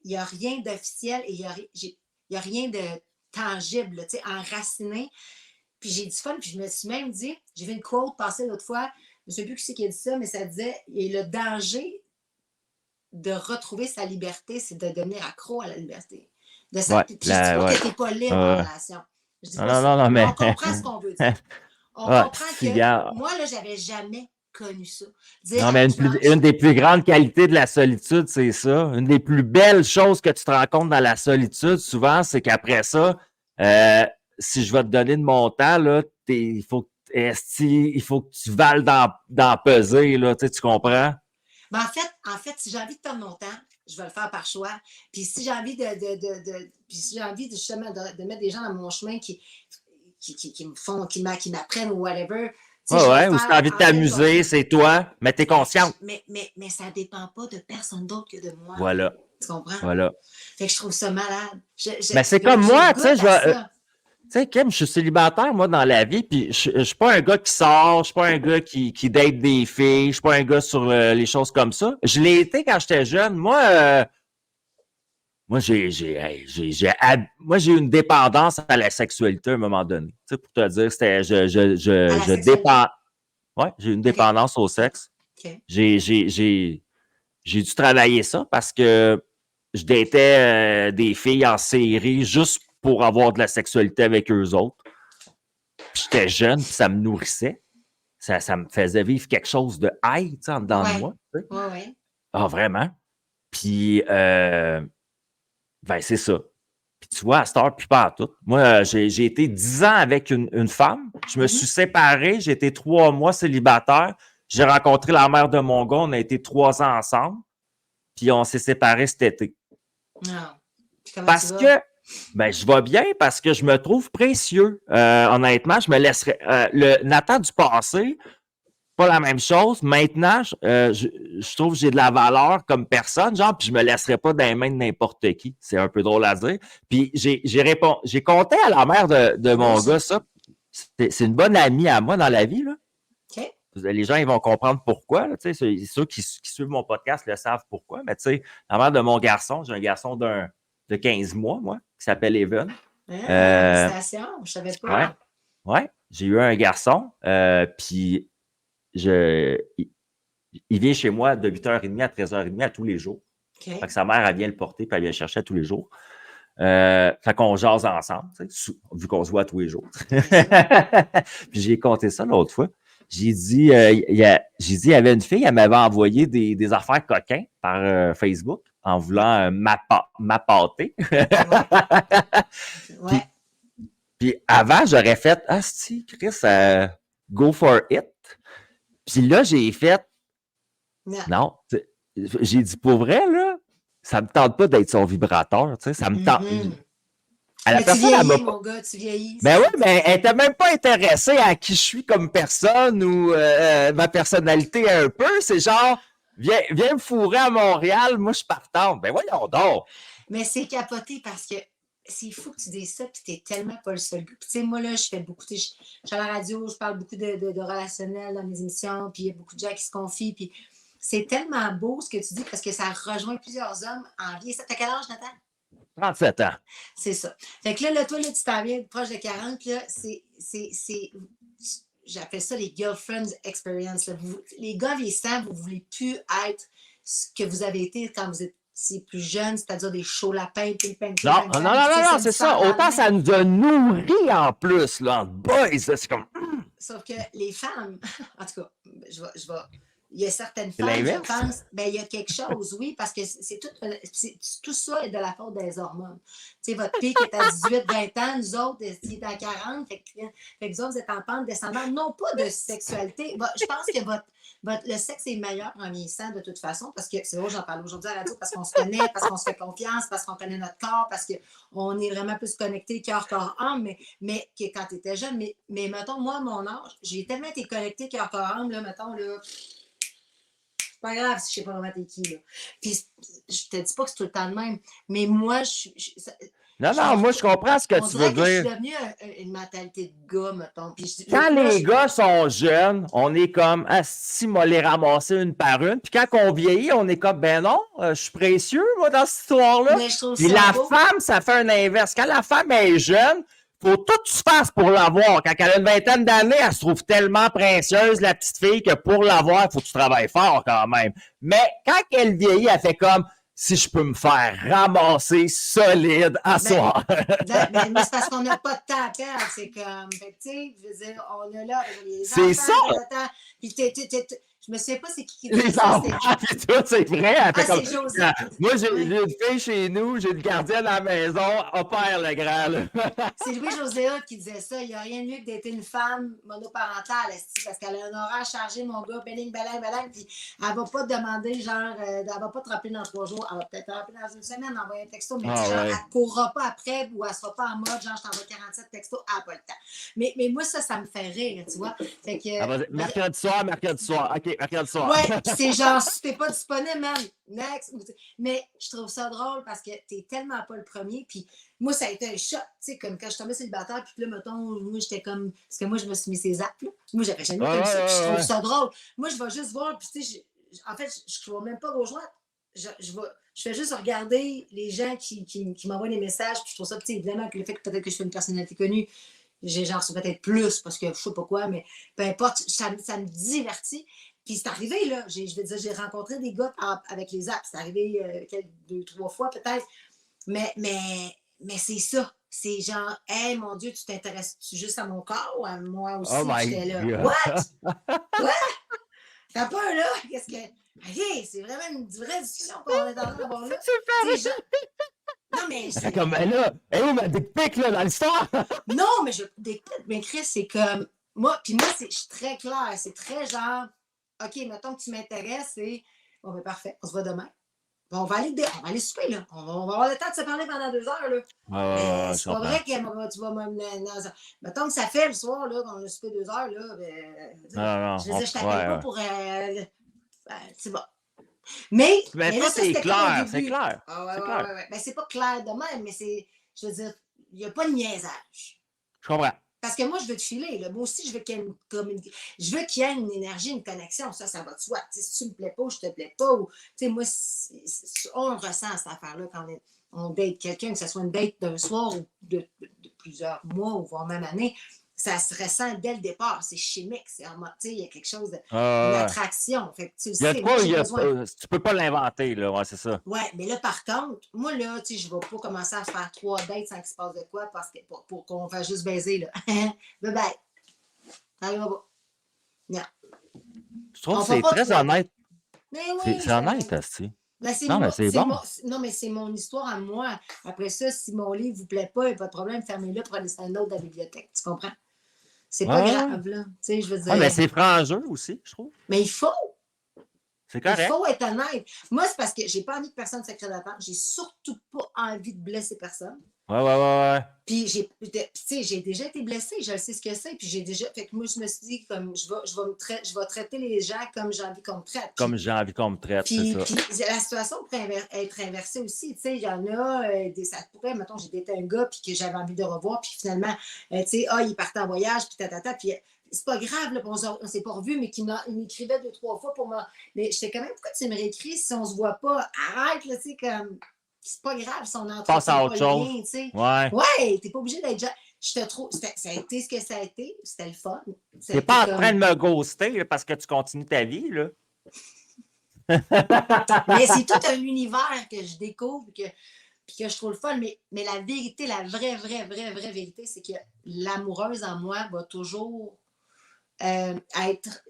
il n'y a rien d'officiel et il n'y a rien de tangible, tu sais, enraciné. Puis j'ai du fun, puis je me suis même dit, j'ai vu une quote passer l'autre fois, je ne sais plus qui c'est qui a dit ça, mais ça disait, et le danger de retrouver sa liberté, c'est de devenir accro à la liberté. Puis je dis pas que tu n'es pas libre en relation. Je dis pas ça. Mais on comprend ce qu'on veut dire. On comprend que moi, là, j'avais jamais connu ça. Non, mais une des plus grandes qualités de la solitude, c'est ça. Une des plus belles choses que tu te rends compte dans la solitude, souvent, c'est qu'après ça, si je vais te donner de mon temps, là, il faut que tu vales dans peser, là, tu comprends? Ben en fait, si j'ai envie de perdre mon temps, je vais le faire par choix. Puis si j'ai envie justement de mettre des gens dans mon chemin qui m'apprennent ou whatever. Ou si tu as envie de t'amuser, c'est toi, mais tu es consciente. Mais ça ne dépend pas de personne d'autre que de moi. Voilà. Tu comprends? Voilà. Fait que je trouve ça malade. Mais c'est comme moi, tu sais, tu sais, Kim, je suis célibataire, moi, dans la vie, puis je suis pas un gars qui sort, je suis pas un gars qui date des filles, je suis pas un gars sur les choses comme ça. Je l'ai été quand j'étais jeune. Moi, j'ai eu une dépendance à la sexualité à un moment donné. Tu sais, pour te dire, c'était je dépends. Ouais, j'ai eu une dépendance au sexe. Okay. J'ai dû travailler ça parce que je datais des filles en série juste pour avoir de la sexualité avec eux autres. J'étais jeune, puis ça me nourrissait. Ça me faisait vivre quelque chose de high, tu sais, en dedans de moi. Tu sais. Ouais. Ah, vraiment? Puis, c'est ça. Puis tu vois, à cette heure, puis pas à tout. Moi, j'ai été 10 ans avec une femme. Je me suis séparé. J'ai été 3 mois célibataire. J'ai rencontré la mère de mon gars. On a été 3 ans ensemble. Puis on s'est séparés cet été. Non. Parce que, je vais bien parce que je me trouve précieux. Honnêtement, je me laisserais... le Nathan du passé, pas la même chose. Maintenant, je trouve que j'ai de la valeur comme personne, genre, puis je me laisserai pas dans les mains de n'importe qui. C'est un peu drôle à dire. Puis j'ai compté à la mère de mon gars ça. C'est une bonne amie à moi dans la vie, là. OK. Les gens, ils vont comprendre pourquoi. Là, ceux qui suivent mon podcast le savent pourquoi. Mais tu sais, la mère de mon garçon, j'ai un garçon de 15 mois, moi, qui s'appelle Evan. Félicitations, je savais pas. Ouais, j'ai eu un garçon, puis il vient chez moi de 8h30 à 13h30 à tous les jours. Okay. Fait que sa mère, elle vient le porter, puis elle vient le chercher à tous les jours. Fait qu'on jase ensemble, vu qu'on se voit tous les jours. Puis j'ai compté ça l'autre fois. J'ai dit, il y avait une fille, elle m'avait envoyé des affaires coquins par Facebook en voulant m'appâter. Ouais. Puis avant, j'aurais fait, si, Chris, go for it. Puis là, j'ai fait, non. J'ai dit, pour vrai, là, ça me tente pas d'être son vibrateur, tu sais, ça me tente. Mais tu vieillis, mon gars, tu vieillis. Ben oui, mais elle était même pas intéressée à qui je suis comme personne ou ma personnalité un peu. C'est genre, Viens me fourrer à Montréal, moi, je suis partant. Ben voyons donc. Mais c'est capoté parce que c'est fou que tu dises ça, puis t'es tellement pas le seul gars. Puis tu sais, moi, là, je fais beaucoup, je suis à la radio, je parle beaucoup de relationnel dans mes émissions, puis il y a beaucoup de gens qui se confient, puis c'est tellement beau ce que tu dis parce que ça rejoint plusieurs hommes en vie. T'as quel âge, Nathan? 37 ans. C'est ça. Fait que là toi, là, tu t'en viens proche de 40, puis là, j'appelle ça les girlfriends experience. Là. Les gars vieillissants, vous ne voulez plus être ce que vous avez été quand vous êtes plus jeune, c'est-à-dire des chauds lapins, ping-pong. Non, c'est ça. Autant ça nous a nourri en plus, là, en boys. C'est comme. Sauf que les femmes, en tout cas, je vais il y a certaines femmes, je pense, ben, il y a quelque chose, oui, parce que tout ça est de la faute des hormones. Tu sais, votre pic est à 18-20 ans, nous autres, il est à 40, fait que vous autres, vous êtes en pente descendante, non pas de sexualité. Je pense que le sexe est meilleur en vieillissant de toute façon, parce que c'est vrai, j'en parle aujourd'hui à la radio, parce qu'on se connaît, parce qu'on se fait confiance, parce qu'on connaît notre corps, parce qu'on est vraiment plus connecté cœur, corps, âme, mais que quand tu étais jeune. Mais mettons, moi, à mon âge, j'ai tellement été connecté cœur, corps, âme, là, mettons, là. Pas grave si je sais pas vraiment t'es qui, là. Puis, je te dis pas que c'est tout le temps le même, mais moi, moi, je comprends ce que tu veux dire. Je suis devenue une mentalité de gars, mettons. Quand les gars sont jeunes, on est comme, si moi les ramasser une par une. Puis quand on vieillit, on est comme, ben non, je suis précieux, moi, dans cette histoire-là. Puis la femme, ça fait un inverse. Quand la femme est jeune, faut tout se fasse pour l'avoir. Quand elle a une vingtaine d'années, elle se trouve tellement précieuse, la petite fille, que pour l'avoir, il faut que tu travailles fort quand même. Mais quand elle vieillit, elle fait comme, si je peux me faire ramasser solide à soir. Mais c'est parce qu'on n'a pas de temps à perdre. C'est comme, tu sais, je veux dire, on est là, les c'est enfants, ça! Puis je me souviens pas c'est qui dit les enfants, puis tout, c'est vrai. C'est José. Moi, j'ai une fille chez nous, j'ai une gardienne à la maison, opère le grand. C'est Louis-José qui disait ça. Il n'y a rien de mieux que d'être une femme monoparentale, parce qu'elle a un horaire chargé, mon gars, beling, puis elle ne va pas te demander, genre, elle ne va pas te rappeler dans 3 jours, elle va peut-être te rappeler dans une semaine, envoyer un texto, mais elle ne courra pas après ou elle ne sera pas en mode, genre, je t'envoie 47 textos, elle n'a pas le temps. Mais moi, ça me fait rire, tu vois. Fait que, mercredi soir. OK, mercredi soir. Ouais, puis c'est genre, si t'es pas disponible, man, next. Mais je trouve ça drôle parce que t'es tellement pas le premier. Puis moi, ça a été un choc, tu sais, comme quand je suis tombée célibataire, puis là, mettons, moi, j'étais comme. Parce que moi, je me suis mis ces apps, là. Moi, j'avais jamais comme ça. Puis je trouve ça drôle. Moi, je vais juste voir, puis tu sais, en fait, je ne vois même pas rejoindre. Je fais juste regarder les gens qui m'envoient des messages, puis je trouve ça, tu sais, évidemment, que le fait que peut-être que je suis une personnalité connue, j'en reçois peut-être plus parce que je sais pas quoi, mais peu importe, ça me divertit. Puis c'est arrivé, là. Je veux dire, j'ai rencontré des gars avec les apps. C'est arrivé 2-3 fois peut-être. Mais c'est ça. C'est genre, hey, mon Dieu, tu t'intéresses-tu juste à mon corps ou à moi aussi? J'étais là. What? Quoi? T'as peur, là? Qu'est-ce que. OK, c'est vraiment une vraie discussion qu'on est en train d'avoir là. C'est genre. Non, mais. C'est comme, là, où ma dick pic, là, dans l'histoire? Non, mais Chris, c'est comme. Moi, puis moi, je suis très claire. C'est très genre. OK, mettons que tu m'intéresses et. Bon, ben parfait, on se voit demain. Bon, on va aller souper, là. On va avoir le temps de se parler pendant 2 heures, là. C'est pas vrai que tu vas me. Mettons que ça fait le soir, là, qu'on a soupé 2 heures, là. Ben, je veux dire, je t'appelle pas pour. C'est bon. Mais là, c'est clair, c'est clair. Ouais. Ben, c'est pas clair de même, mais c'est. Je veux dire, il n'y a pas de niaisage. Je comprends. Parce que moi, je veux te filer. Là. Moi aussi, je veux qu'il y ait une énergie, une connexion. Ça va de soi. T'sais, si tu me plais pas, je te plais pas. Ou, moi, on ressent cette affaire-là quand on date quelqu'un, que ce soit une date d'un soir ou de plusieurs mois ou voire même années. Ça se ressent dès le départ. C'est chimique. Il y a quelque chose d'attraction. Fait que tu le sais. Tu peux pas l'inventer, là. Ouais, c'est ça. Ouais, mais là, par contre, moi, là, je vais pas commencer à faire 3 dates sans qu'il se passe de quoi parce que, pour qu'on fasse juste baiser, là. Bye bye. Ça arrivera pas. Non. Je trouve que c'est très honnête. Mais oui. C'est honnête, aussi. Ben, c'est bon. Non, mais c'est mon histoire à moi. Après ça, si mon livre vous plaît pas, il n'y a pas de problème, fermez-le, prenez un autre de la bibliothèque. Tu comprends? C'est pas grave, là. Tu sais, je veux dire. Mais c'est franc-jeu aussi, je trouve. Mais il faut. C'est correct. Il faut être honnête. Moi, c'est parce que j'ai pas envie que personne se crée d'attente. J'ai surtout pas envie de blesser personne. Ouais. Puis j'ai déjà été blessée, je sais ce que c'est. Puis j'ai déjà. Fait que moi, je me suis dit, comme, je vais traiter les gens comme j'ai envie qu'on me traite. Comme j'ai envie qu'on me traite, c'est ça. Puis la situation pourrait être inversée aussi. Tu sais, il y en a, ça pourrait, mettons, j'ai daté un gars, puis que j'avais envie de revoir, puis finalement, tu sais, il partait en voyage, puis puis c'est pas grave, là, on s'est pas revu, mais il m'écrivait 2, 3 fois pour moi. Mais j'étais quand même, pourquoi tu me réécris si on se voit pas? Arrête, là, tu sais, comme, c'est pas grave si on Passe n'entretient à pas autre le chose. lien, tu sais. Ouais. Ouais, t'es pas obligé d'être. Je te trouve, ça a été ce que ça a été, c'était le fun. T'es pas en train de me ghoster là, parce que tu continues ta vie, là. Mais c'est tout un univers que je découvre, puis que je trouve le fun. Mais la vérité, la vraie vérité, c'est que l'amoureuse en moi va toujours être.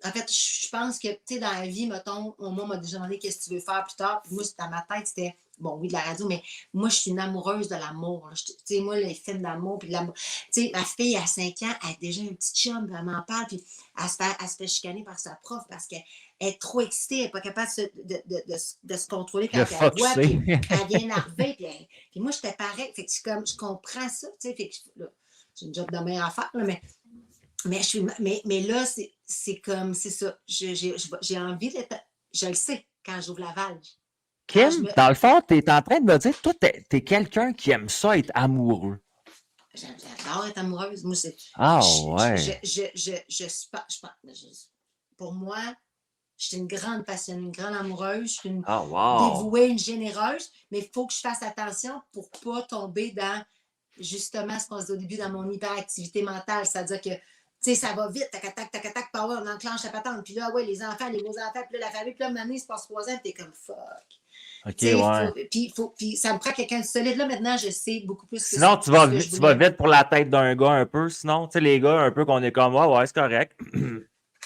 En fait, je pense que, tu sais, dans la vie, mettons, moi, on m'a déjà demandé qu'est-ce que tu veux faire plus tard. Puis moi, dans ma tête, c'était, bon, oui, de la radio, mais moi, je suis une amoureuse de l'amour. Tu sais, moi, les films d'amour, puis de l'amour. Tu sais, ma fille, à 5 ans, elle a déjà un petit chum, puis elle m'en parle, puis elle se fait chicaner par sa prof parce qu'elle est trop excitée, elle n'est pas capable de se contrôler quand elle voit, puis elle vient énervée, puis moi, j'étais pareil. Fait que je comprends ça, tu sais, fait que là, j'ai une job de mère à faire, là, mais là, c'est comme, c'est ça. J'ai envie d'être. Je le sais quand j'ouvre la valve. Kim, dans le fond, tu es en train de me dire, toi, tu es quelqu'un qui aime ça être amoureux. J'adore être amoureuse. Moi, c'est. Ah ouais. Pour moi, je suis une grande passionnée, une grande amoureuse, je suis une wow. dévouée, une généreuse, mais il faut que je fasse attention pour ne pas tomber dans, justement, ce qu'on se dit au début, dans mon hyperactivité mentale. C'est-à-dire que, tu sais, ça va vite, tac, power, on enclenche la patente. Puis là, ouais, les enfants, les beaux-enfants, puis là, la famille, puis là, maintenant, il se passe 3 ans, puis t'es comme fuck. OK, ouais. Puis ça me prend quelqu'un de solide. Là, maintenant, je sais beaucoup plus que sinon, tu vas vite pour la tête d'un gars un peu. Sinon, tu sais, les gars, un peu qu'on est comme, ouais, c'est correct.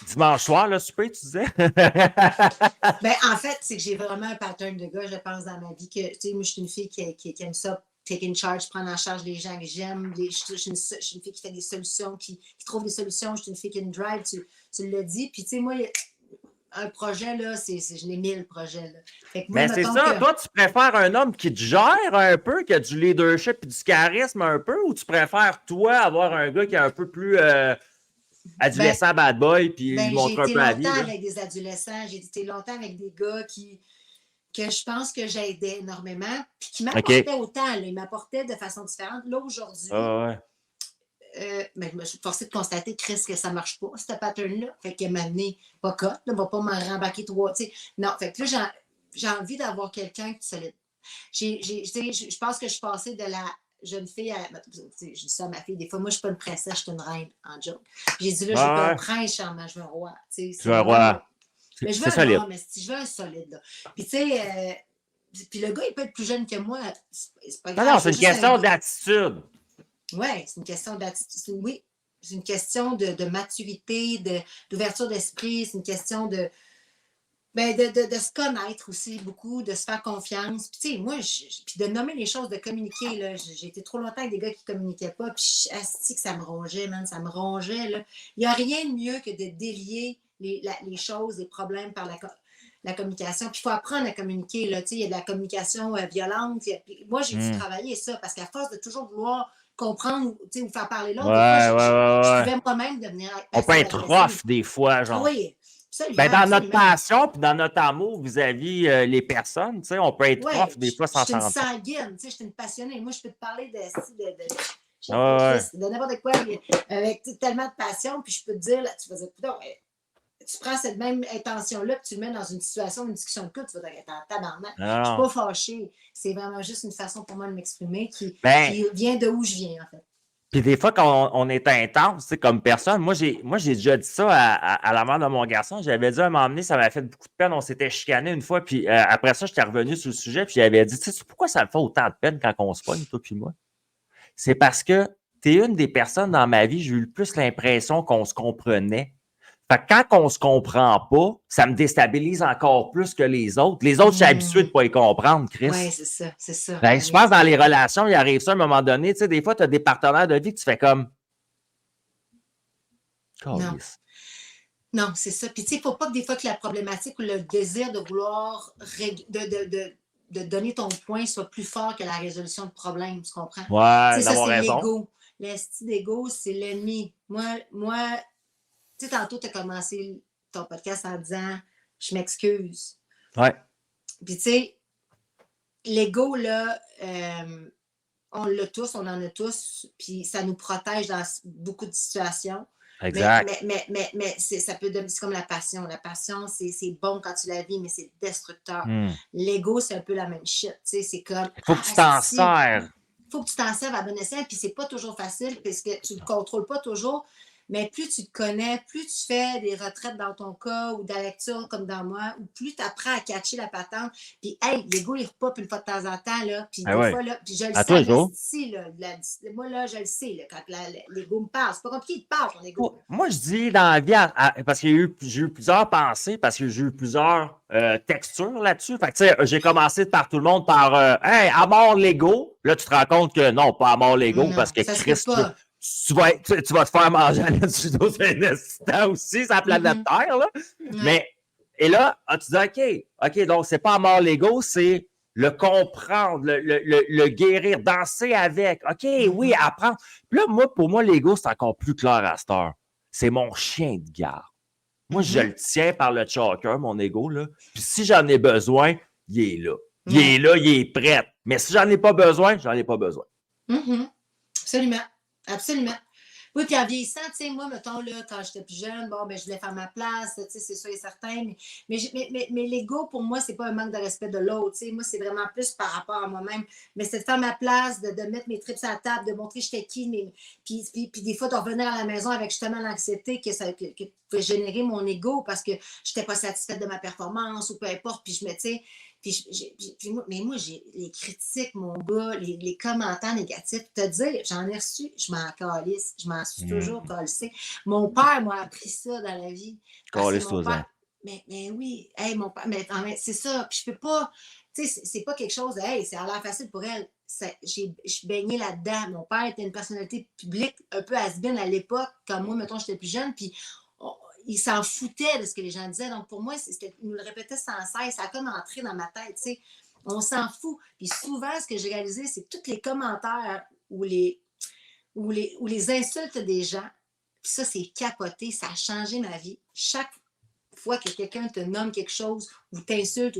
Dimanche soir, le souper, tu disais? Ben, en fait, c'est que j'ai vraiment un pattern de gars, je pense, dans ma vie. Que, tu sais, moi, je suis une fille qui aime ça, take in charge, prendre en charge les gens que j'aime. Je suis une fille qui fait des solutions, qui trouve des solutions. Je suis une fille qui a une drive, tu l'as dit. Puis, tu sais, moi, un projet, là, je n'ai 1000 projets. Là. Fait que moi, mais c'est ça, toi, tu préfères un homme qui te gère un peu, qui a du leadership et du charisme un peu, ou tu préfères, toi, avoir un gars qui est un peu plus adolescent bad boy, puis il montre un peu la vie? J'ai été longtemps avec des adolescents, j'ai été longtemps avec des gars que je pense que j'aidais énormément, puis qui m'apportaient autant, là, ils m'apportaient de façon différente. Là, aujourd'hui, je me suis forcée de constater, Chris, que ça ne marche pas, ce pattern-là. Fait qu'elle m'a amené pas cote, ne va pas m'en rembarquer 3. Non, fait que là, j'ai envie d'avoir quelqu'un qui solide. Je pense que je suis passée de la jeune fille à. Je dis ça à ma fille, des fois, moi, je ne suis pas une princesse, je suis une reine, en joke. J'ai dit, là, je veux pas un prince charmant, je veux un roi. Tu veux un roi. Mais je veux un roi, mais si je veux un solide, là. Puis, tu sais, puis le gars, il peut être plus jeune que moi. C'est pas grave. Non, c'est une question d'attitude. Oui, c'est une question d'attitude. Oui, c'est une question de maturité, d'ouverture d'esprit. C'est une question de se connaître aussi beaucoup, de se faire confiance. Puis, tu sais, moi, puis de nommer les choses, de communiquer. Là, j'ai été trop longtemps avec des gars qui ne communiquaient pas. Puis, que ça me rongeait, man, ça me rongeait. Là. Il n'y a rien de mieux que de délier les choses, les problèmes par la communication. Puis, il faut apprendre à communiquer. Là, il y a de la communication violente. Moi, j'ai dû travailler ça parce qu'à force de toujours vouloir comprendre ou faire parler l'autre, je pouvais moi-même devenir. On peut être rough des fois, genre. Oui. Dans notre passion et dans notre amour vis-à-vis les personnes, on peut être prof des fois sans s'en rendre compte. Je suis une sanguine, je suis une passionnée. Moi, je peux te parler de n'importe quoi avec tellement de passion, puis je peux te dire, là, tu vas dire, tu prends cette même intention-là, puis tu le mets dans une situation, une discussion de couple, tu vas être en tabarnak. Je ne suis pas fâchée. C'est vraiment juste une façon pour moi de m'exprimer qui vient de où je viens, en fait. Puis des fois, quand on est intense, comme personne, moi, j'ai déjà dit ça à la mère de mon garçon. J'avais dit à un moment donné, ça m'a fait beaucoup de peine. On s'était chicané une fois. Puis après ça, j'étais revenu sur le sujet. Puis j'avais dit, tu sais pourquoi ça me fait autant de peine quand on se pogne, toi puis moi? C'est parce que tu es une des personnes dans ma vie, j'ai eu le plus l'impression qu'on se comprenait. Fait que quand on se comprend pas, ça me déstabilise encore plus que les autres. Les autres, je suis habitué de pas les comprendre, Chris. Oui, c'est ça, c'est ça. Ben, je pense que dans les relations, il arrive ça à un moment donné. Tu sais, des fois, tu as des partenaires de vie que tu fais comme. Non. Non, c'est ça. Puis, tu sais, il ne faut pas que des fois que la problématique ou le désir de vouloir donner ton point soit plus fort que la résolution de problème, tu comprends? Ouais, Ça, d'avoir c'est raison. l'ego. L'esti d'ego, c'est l'ennemi. Moi, tu sais, tantôt, tu as commencé ton podcast en disant « je m'excuse ». Ouais. Puis, tu sais, l'ego, là, on l'a tous, on en a tous, puis ça nous protège dans beaucoup de situations. Exact. Mais ça peut devenir, c'est comme la passion. La passion, c'est bon quand tu la vis, mais c'est destructeur. L'ego, c'est un peu la même shit. C'est comme. Il faut que tu t'en sers. Il faut que tu t'en serves à bon escient, puis c'est pas toujours facile, parce que tu ne le contrôles pas toujours. Mais plus tu te connais, plus tu fais des retraites dans ton cas ou de la lecture comme dans moi, ou plus tu apprends à catcher la patente. Puis, hey, l'ego, il repop une fois de temps en temps, là. Puis, des fois, là, puis je le sais, ici, là, moi, là, je le sais, là, quand l'ego me parle. C'est pas compliqué, il te parle, ton ego. Moi, je dis dans la vie, parce que j'ai eu plusieurs pensées, parce que j'ai eu plusieurs textures là-dessus. Fait que, tu sais, j'ai commencé par tout le monde par hey, à mort l'ego. Là, tu te rends compte que non, pas à mort l'ego, parce que Christ, tu vas te faire manger à dessus dans un instant aussi, sur la planète Terre, là. Mais, et là, tu dis, OK, donc c'est pas à mort l'ego, c'est le comprendre, le guérir, danser avec. OK, oui, apprendre. Puis là, pour moi, l'ego, c'est encore plus clair à cette heure. C'est mon chien de garde. Moi, je le tiens par le choker, mon ego, là. Puis si j'en ai besoin, il est là. Il est là, il est prêt. Mais si j'en ai pas besoin, j'en ai pas besoin. Absolument. Absolument. Oui, puis en vieillissant, tu sais, moi, mettons, là, quand j'étais plus jeune, bon, ben, je voulais faire ma place, tu sais, c'est sûr et certain, mais l'ego, pour moi, c'est pas un manque de respect de l'autre, tu sais, moi, c'est vraiment plus par rapport à moi-même, mais c'est de faire ma place, de mettre mes trips à la table, de montrer j'étais qui, puis des fois, de revenir à la maison avec justement l'anxiété que pouvait générer mon ego parce que j'étais pas satisfaite de ma performance ou peu importe, puis je me, tu sais, moi, j'ai les critiques, mon gars, les commentaires négatifs. Te dire, j'en ai reçu, je m'en calisse, je m'en suis toujours calissée. Mon père m'a appris ça dans la vie. Calisse-toi-en. Mais oui, hey, mon père, mais c'est ça. Puis je peux pas, tu sais, c'est pas quelque chose de, hey, ça a l'air facile pour elle. Je suis baignée là-dedans. Mon père était une personnalité publique un peu has-been à l'époque, quand moi, mettons, j'étais plus jeune. Puis il s'en foutait de ce que les gens disaient. Donc, pour moi, il nous le répétait sans cesse. Ça a comme entré dans ma tête, tu sais. On s'en fout. Puis souvent, ce que j'ai réalisé, c'est que tous les commentaires ou les insultes des gens, puis ça, c'est capoté. Ça a changé ma vie. Chaque fois que quelqu'un te nomme quelque chose ou t'insulte,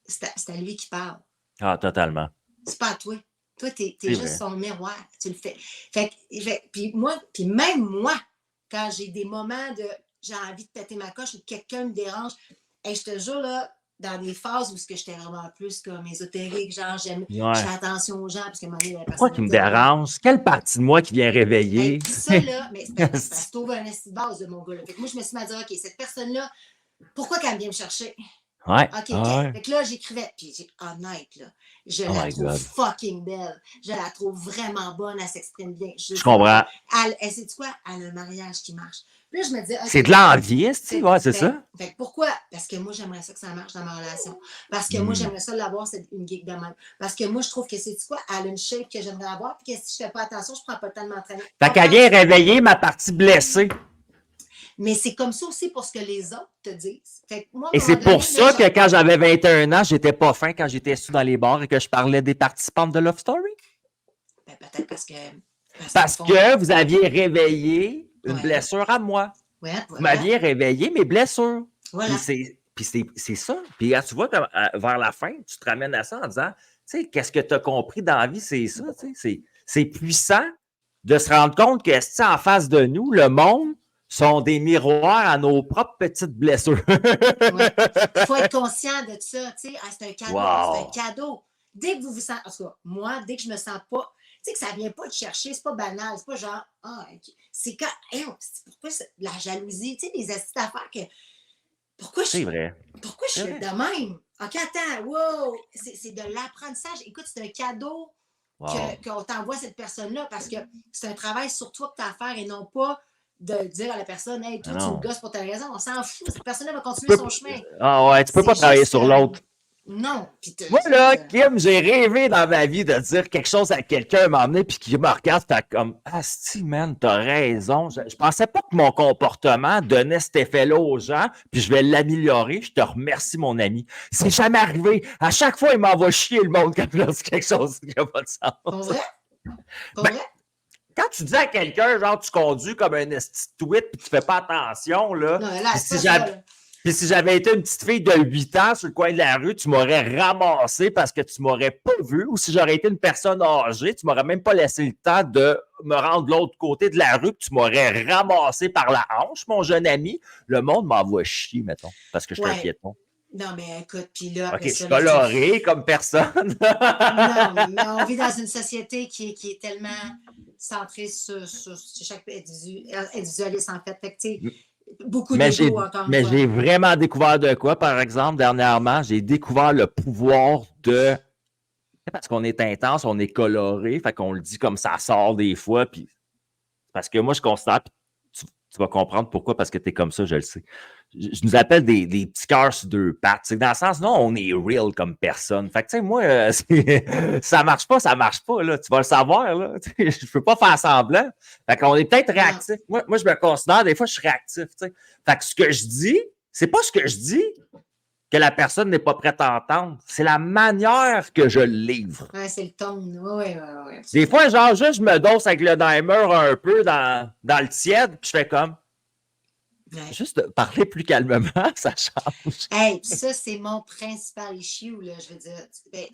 c'est à lui qui parle. Ah, totalement. C'est pas à toi. Toi, t'es juste son miroir. Tu le fais. Puis même moi, quand j'ai des moments de j'ai envie de péter ma coche ou que quelqu'un me dérange, et je te jure, là, dans des phases où j'étais vraiment plus comme ésotérique, genre je fais attention aux gens, parce qu'à un moment donné, la personne. Pourquoi qui me dérange? Quelle partie de moi qui vient réveiller? Puis ça, là, mais c'est parce que tu trouves un esti de base de mon gars. Là. Fait que moi, je me suis dit, OK, cette personne-là, pourquoi qu'elle vient me chercher? Ouais. OK. Fait que là, j'écrivais, puis honnête, là, je la trouve fucking belle. Je la trouve vraiment bonne, elle s'exprime bien. Je comprends. Elle sait-tu quoi? Elle a un mariage qui marche. Puis là, je me dis, okay, c'est de l'envie, c'est ça? Fait pourquoi? Parce que moi, j'aimerais ça que ça marche dans ma relation. Parce que moi, j'aimerais ça l'avoir, une geek de même. Parce que moi, je trouve que c'est quoi? Elle a une shape que j'aimerais avoir, puis que si je fais pas attention, je prends pas le temps de m'entraîner. Fait qu'elle vient réveiller ma partie blessée. Mais c'est comme ça aussi pour ce que les autres te disent. Fait que moi, et c'est pour ça que quand j'avais 21 ans, j'étais pas fin quand j'étais assis dans les bars et que je parlais des participantes de Love Story. Ben, peut-être parce que... Parce que vous aviez réveillé une blessure à moi. Vous m'aviez réveillé mes blessures. Voilà. Puis c'est ça. Puis tu vois, vers la fin, tu te ramènes à ça en disant, tu sais, qu'est-ce que tu as compris dans la vie, c'est ça. C'est puissant de se rendre compte que si en face de nous, le monde sont des miroirs à nos propres petites blessures. Il faut être conscient de ça. Tu sais, c'est un cadeau. Wow. C'est un cadeau. Dès que vous vous sentez... En tout cas, moi, dès que je me sens pas... Tu sais que ça vient pas de chercher, c'est pas banal, c'est pas genre, c'est quand, pourquoi la jalousie, tu sais, des astuces d'affaires que, pourquoi je suis de même? OK, attends, wow, c'est de l'apprentissage. Écoute, c'est un cadeau qu'on t'envoie cette personne-là parce que c'est un travail sur toi que tu as à faire et non pas de dire à la personne, hey, toi, tu me gosses pour ta raison. On s'en fout, cette personne-là va continuer son chemin. Ah ouais, tu peux pas travailler sur l'autre. Non. Puis Moi, là, Kim, j'ai rêvé dans ma vie de dire quelque chose à quelqu'un, m'emmener, puis qu'il me regarde, fait comme, ah, si, man, t'as raison. Je pensais pas que mon comportement donnait cet effet-là aux gens, puis je vais l'améliorer. Je te remercie, mon ami. C'est jamais arrivé. À chaque fois, il m'envoie chier le monde quand je dis quelque chose qui n'a pas de sens. Pour vrai? Pour Ben, vrai? quand tu dis à quelqu'un, genre, tu conduis comme un esti de tweet, puis tu fais pas attention, là. Non, là, Puis c'est pas ça, là. Puis si j'avais été une petite fille de 8 ans sur le coin de la rue, tu m'aurais ramassé parce que tu m'aurais pas vu. Ou si j'aurais été une personne âgée, tu m'aurais même pas laissé le temps de me rendre de l'autre côté de la rue, que tu m'aurais ramassé par la hanche, mon jeune ami. Le monde m'envoie chier, mettons, parce que je suis un piéton. Non, mais écoute, puis là... OK, je suis coloré comme personne. Non, mais on vit dans une société qui est tellement centrée sur chaque individualiste, en fait. Fait que, tu sais, beaucoup d'ego, encore une fois. Mais j'ai vraiment découvert de quoi, par exemple, dernièrement? J'ai découvert le pouvoir de... Parce qu'on est intense, on est coloré, fait qu'on le dit comme ça sort des fois, puis parce que moi, je constate, tu vas comprendre pourquoi, parce que tu es comme ça, je le sais. Je nous appelle des petits cœurs sur deux pattes. C'est que dans le sens, non, on est real comme personne. Fait que, tu sais, moi, ça marche pas, là. Tu vas le savoir, là. Je peux pas faire semblant. Fait qu'on est peut-être réactif. Moi, je me considère, des fois, je suis réactif, tu sais. Fait que ce que je dis, c'est pas ce que je dis que la personne n'est pas prête à entendre. C'est la manière que je le livre. Ouais, c'est le ton. Oui. Des fois, genre, juste, je me dose avec le dimer un peu dans le tiède, puis je fais comme... Ouais. Juste parler plus calmement, ça change. Hey, ça, c'est mon principal issue, là, je veux dire. Ben,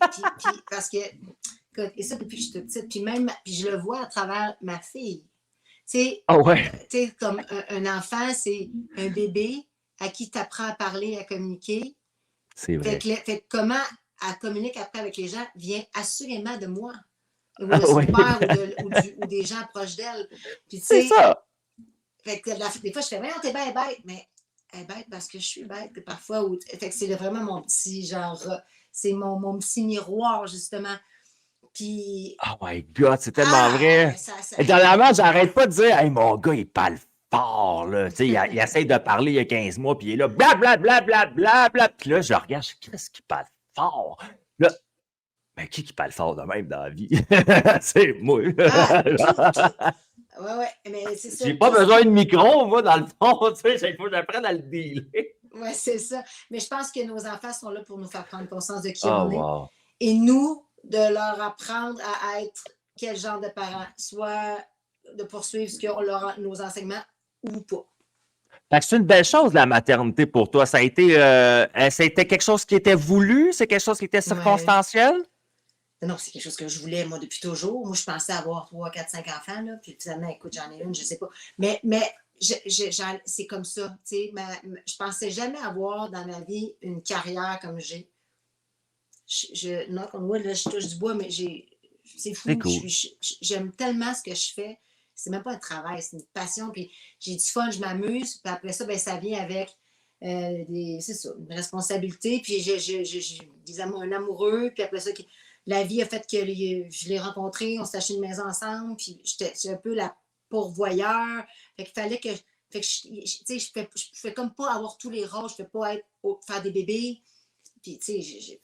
parce que, écoute, et ça depuis que je suis petite, puis je le vois à travers ma fille. Tu sais, comme un enfant, c'est un bébé à qui tu apprends à parler, à communiquer. C'est vrai. Fait que comment elle communique après avec les gens vient assurément de moi. Ou de son père ou des gens proches d'elle. Puis, c'est ça. Fait que des fois, je fais, t'es bien bête, mais elle est bête parce que je suis bête. Et parfois, fait que c'est vraiment mon petit genre, c'est mon petit miroir, justement. Puis. Oh my God, c'est tellement vrai. Et dernièrement, j'arrête pas de dire, hey, mon gars, il parle fort, là. Tu sais, il essaie de parler il y a 15 mois, puis il est là, blablabla. Puis là, je regarde, qu'est-ce qu'il parle fort? Là, ben, qui parle fort de même dans la vie? C'est moi. Ouais, mais c'est ça. J'ai pas besoin de micro, moi, dans le fond, tu sais, il faut que j'apprenne à le dealer. Ouais, c'est ça. Mais je pense que nos enfants sont là pour nous faire prendre conscience de qui on est. Et nous, de leur apprendre à être quel genre de parents, soit de poursuivre ce que nos enseignements ou pas. Fait que c'est une belle chose, la maternité, pour toi. Ça a été quelque chose qui était voulu? C'est quelque chose qui était circonstanciel? Ouais. Non, c'est quelque chose que je voulais, moi, depuis toujours. Moi, je pensais avoir 3, 4, 5 enfants, là. Puis finalement, écoute, j'en ai une, je sais pas. Mais c'est comme ça, tu sais. Je pensais jamais avoir dans ma vie une carrière comme j'ai. Knock on wood, là, je touche du bois, mais c'est fou. C'est cool. J'aime tellement ce que je fais. C'est même pas un travail, c'est une passion. Puis j'ai du fun, je m'amuse. Puis après ça, ben, ça vient avec c'est ça, une responsabilité. Puis j'ai un amoureux. Puis après ça, la vie a fait que je l'ai rencontré, on s'est acheté une maison ensemble, puis j'étais un peu la pourvoyeur. Fait qu'il fallait que. Fait que je pouvais comme pas avoir tous les rôles, je ne pouvais pas faire des bébés. Puis, tu sais, j'ai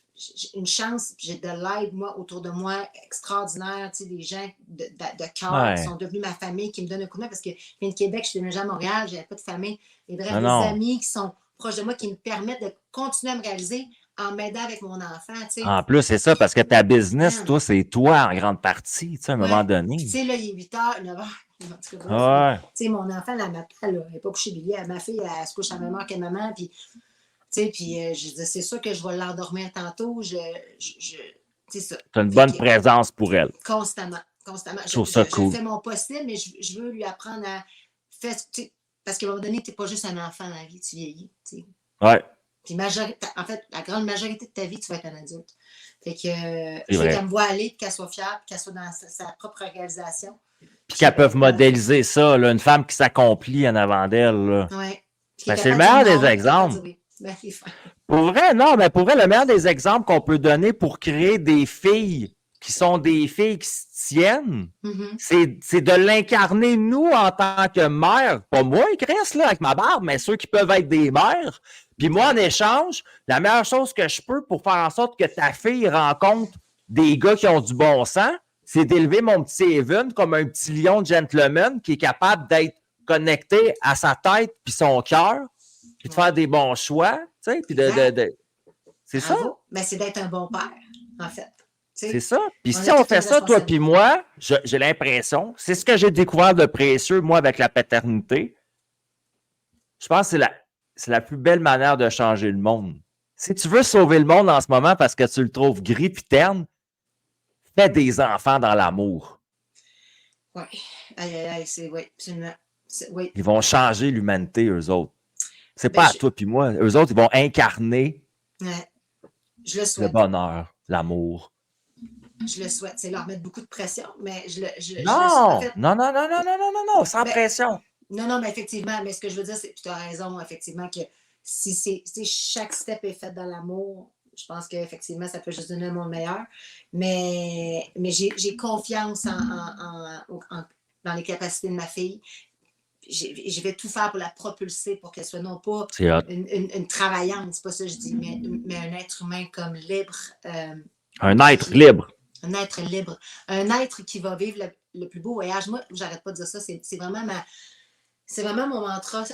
une chance, j'ai de l'aide, moi, autour de moi, extraordinaire, tu sais, des gens de cœur qui sont devenus ma famille, qui me donnent un coup de main, parce que je viens de Québec, je suis déménagée à Montréal, j'avais pas de famille. Et bref, des amis qui sont proches de moi, qui me permettent de continuer à me réaliser en m'aidant avec mon enfant, tu sais. En plus, c'est ça, parce que ta business, toi, c'est toi en grande partie, tu sais, à un moment donné. Tu sais, là, il est 8h, 9h. Tu sais, mon enfant, là, matin, elle n'est pas couchée Billy. Ma fille, elle se couche à la même heure que maman, puis... Tu sais, puis je dis, c'est sûr que je vais l'endormir tantôt. C'est ça. Tu as une bonne présence pour elle. Constamment. Je trouve ça cool. Je fais mon possible, mais je veux lui apprendre à faire. Parce qu'à un moment donné, tu n'es pas juste un enfant dans la vie, tu vieillis. T'sais. Ouais. Puis en fait, la grande majorité de ta vie, tu vas être un adulte. Fait que je veux qu'elle me voit aller, qu'elle soit fière, qu'elle soit dans sa propre réalisation. Puis qu'elle peut modéliser ça, là, une femme qui s'accomplit en avant d'elle. Oui. Ben, c'est le meilleur des exemples. Pour vrai, non, mais pour vrai, le meilleur des exemples qu'on peut donner pour créer des filles qui sont des filles qui se tiennent, c'est de l'incarner, nous, en tant que mère. Pas moi, Chris, là, avec ma barbe, mais ceux qui peuvent être des mères. Puis moi, en échange, la meilleure chose que je peux pour faire en sorte que ta fille rencontre des gars qui ont du bon sens, c'est d'élever mon petit Evan comme un petit lion gentleman qui est capable d'être connecté à sa tête puis son cœur, puis de faire des bons choix, tu sais, puis C'est ça? Mais c'est d'être un bon père, en fait. C'est ça. Puis si on fait ça, toi puis moi, j'ai l'impression, c'est ce que j'ai découvert de précieux, moi, avec la paternité. Je pense que c'est la plus belle manière de changer le monde. Si tu veux sauver le monde en ce moment parce que tu le trouves gris puis terne, fais des enfants dans l'amour. Oui. Oui, absolument. Oui. Ils vont changer l'humanité, eux autres. C'est pas à toi puis moi. Eux autres, ils vont incarner je le souhaite. Le bonheur, l'amour. Je le souhaite. C'est leur mettre beaucoup de pression, mais je le souhaite. En fait, non, sans pression. Non, mais effectivement, mais ce que je veux dire, c'est que tu as raison, effectivement, que si chaque step est fait dans l'amour, je pense qu'effectivement, ça peut juste donner un monde meilleur. Mais j'ai confiance dans les capacités de ma fille. Je vais tout faire pour la propulser pour qu'elle soit non pas une travaillante, c'est pas ça que je dis, mais un être humain comme libre. Un être libre. Un être libre. Un être qui va vivre le plus beau voyage. Moi, j'arrête pas de dire ça. C'est vraiment mon mantra.